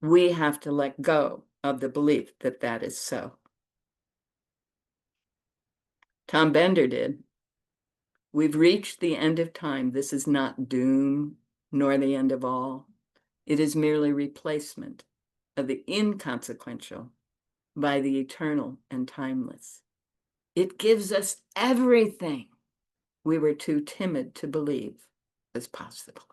We have to let go of the belief that that is so. Tom Bender did. We've reached the end of time. This is not doom, nor the end of all. It is merely replacement of the inconsequential by the eternal and timeless. It gives us everything we were too timid to believe was possible.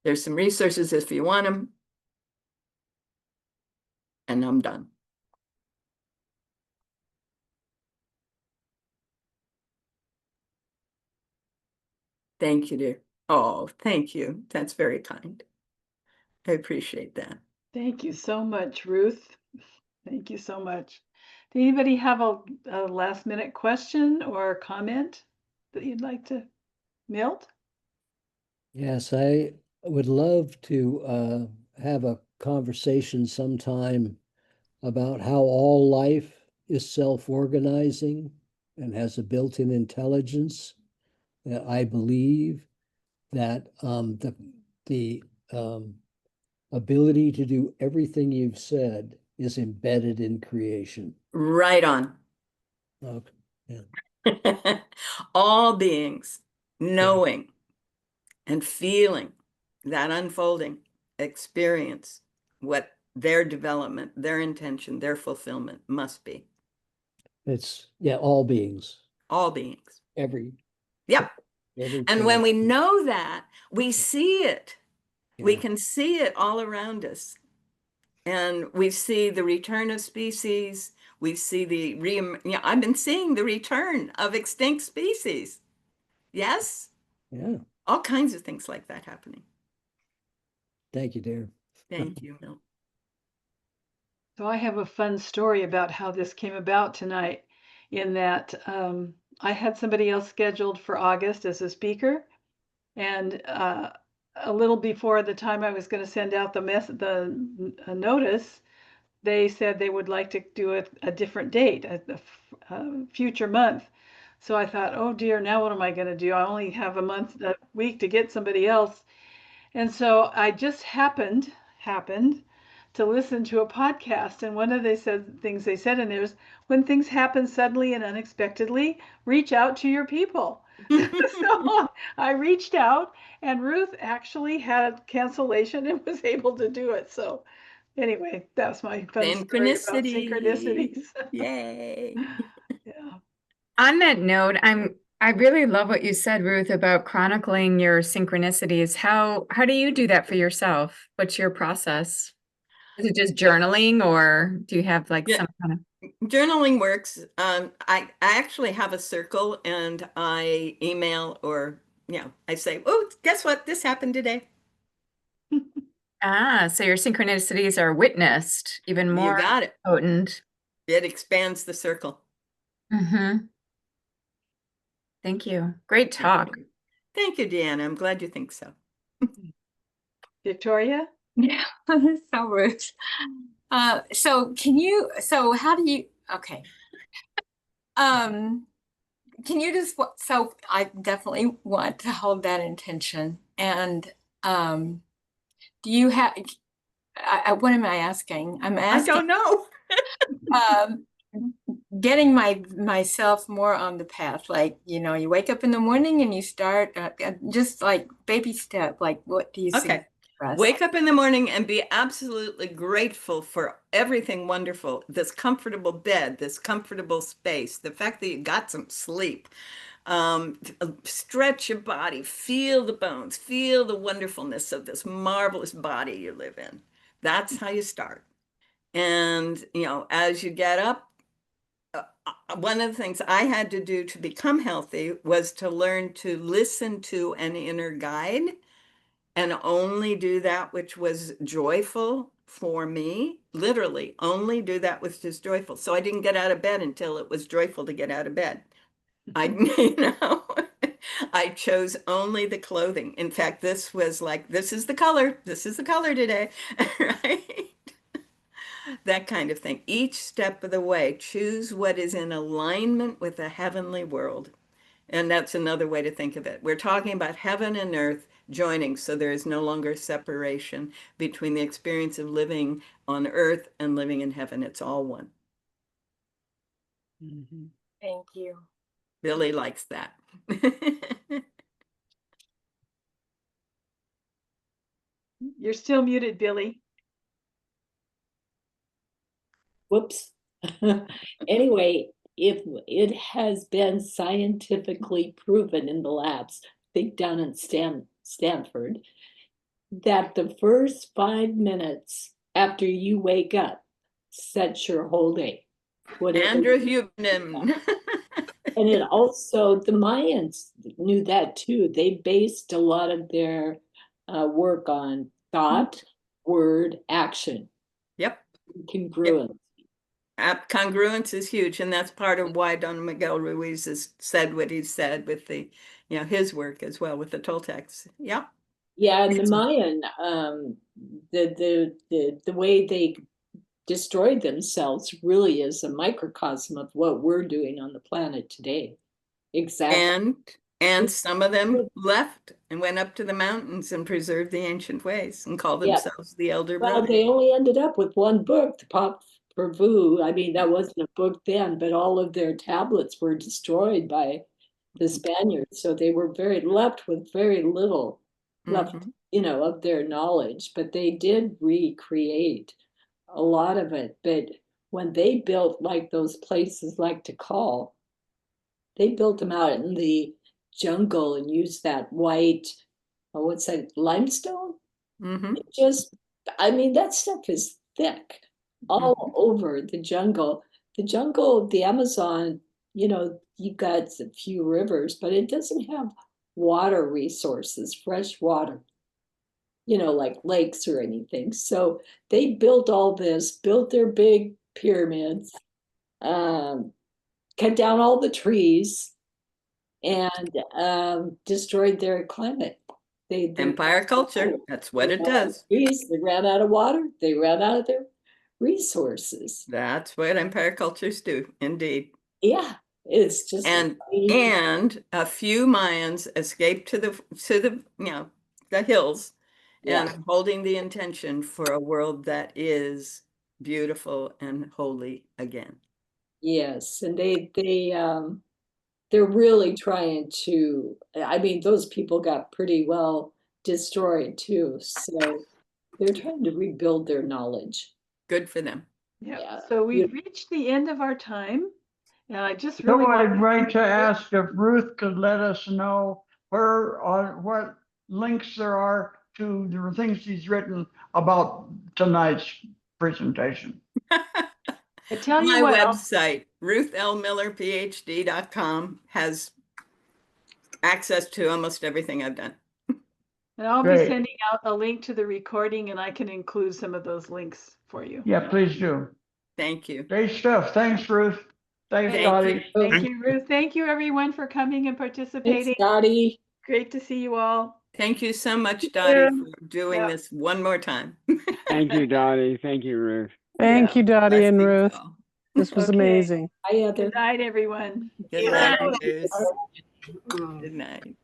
There's some resources if you want them. And I'm done. Thank you, dear. Oh, thank you. That's very kind. I appreciate that. Thank you so much, Ruth. Thank you so much. Did anybody have a last minute question or comment that you'd like to, Milt? Yes, I would love to have a conversation sometime about how all life is self-organizing and has a built-in intelligence. I believe that the ability to do everything you've said is embedded in creation. Right on. Okay. Yeah. All beings knowing and feeling that unfolding experience what their development, their intention, their fulfillment must be. It's, yeah, all beings, All beings. every Yep. every And when we connection. know that, we see it. We Yeah. can see it all around us. And we see the return of species. We see I've been seeing the return of extinct species. Yes? Yeah. All kinds of things like that happening. Thank you, dear. Thank you, Milt. So I have a fun story about how this came about tonight, in that I had somebody else scheduled for August as a speaker, and a little before the time I was going to send out the notice, they said they would like to do a different date, a future month. So I thought, oh dear, now what am I going to do? I only have a week to get somebody else. And so I just happened to listen to a podcast, and one of things they said in there is, when things happen suddenly and unexpectedly, reach out to your people. So I reached out, and Ruth actually had cancellation and was able to do it. So anyway, that's my fun story about Synchronicity. synchronicities. Yay. Yeah. On that note, I really love what you said, Ruth, about chronicling your synchronicities. How do you do that for yourself? What's your process? Is it just journaling, or do you have like Yeah. some kind of Journaling works. I actually have a circle, and I email or, I say, oh, guess what? This happened today. so your synchronicities are witnessed, even You more got it. potent. It expands the circle. Mm-hmm. Thank you. Great talk. Thank you, Deanna. I'm glad you think so. Victoria? Yeah, so rude. So how do you, okay. Can you just, so I definitely want to hold that intention. And do you have, what am I asking? I'm I don't asking, know. um, getting myself more on the path. Like, you wake up in the morning and you start just like baby step, like what do you see? Okay. Wake up in the morning and be absolutely grateful for everything wonderful. This comfortable bed, this comfortable space, the fact that you got some sleep. Stretch your body, feel the bones, feel the wonderfulness of this marvelous body you live in. That's how you start. And, as you get up, one of the things I had to do to become healthy was to learn to listen to an inner guide and only do that which was joyful for me. Literally, only do that which is joyful. So I didn't get out of bed until it was joyful to get out of bed. I chose only the clothing. In fact, this was like, this is the color today, right? That kind of thing. Each step of the way, choose what is in alignment with the heavenly world. And that's another way to think of it. We're talking about heaven and earth joining, so there is no longer separation between the experience of living on earth and living in heaven. It's all one. Thank you. Billy likes that. You're still muted, Billy. Whoops. Anyway, if it has been scientifically proven in the labs, I think down in Stanford, that the first 5 minutes after you wake up sets your whole day. Andrew Huberman. And it also, the Mayans knew that too. They based a lot of their work on thought, word, action. Yep. Congruence. Congruence is huge, and that's part of why Don Miguel Ruiz has said what he said with the, his work as well with the Toltecs. Yeah. Yeah, and the Mayan, the way they destroyed themselves really is a microcosm of what we're doing on the planet today. Exactly. And some of them left and went up to the mountains and preserved the ancient ways and called themselves the Elder Well, Brothers. they only ended up with one book, the Pop Vu. I mean, that wasn't a book then, but all of their tablets were destroyed by the Spaniards. So they were left with very little left, of their knowledge, but they did recreate a lot of it. But when they built like those places like Tikal, they built them out in the jungle and used that white, what's that, limestone? That stuff is thick all over the jungle. The jungle of the Amazon, you've got a few rivers, but it doesn't have water resources, fresh water, like lakes or anything. So they built all this, built their big pyramids, cut down all the trees, and destroyed their climate. Empire culture, that's what it does. Trees, they ran out of water, they ran out of their resources. That's what empire cultures do, indeed. Yeah, it's just and a few Mayans escaped to the hills and holding the intention for a world that is beautiful and holy again. Yes, and they're really trying to, those people got pretty well destroyed too. So they're trying to rebuild their knowledge. Good for them. Yeah. So we've reached the end of our time. And I just really I'd like to ask if Ruth could let us know what links there are to the things she's written about tonight's presentation. I tell you my what, website, ruthlmillerphd.com, has access to almost everything I've done. And I'll be sending out a link to the recording, and I can include some of those links for you. Yeah, please do. Thank you. Great stuff. Thanks, Ruth. Thanks, Dottie. Thank you, Ruth. Thank you, everyone, for coming and participating. Thanks, Dottie. Great to see you all. Thank you so much, Dottie, for doing this one more time. Thank you, Dottie. Thank you, Ruth. Thank you, Dottie and Ruth. All. This was amazing. Hi, Heather. Good night, everyone. Good night. Good night.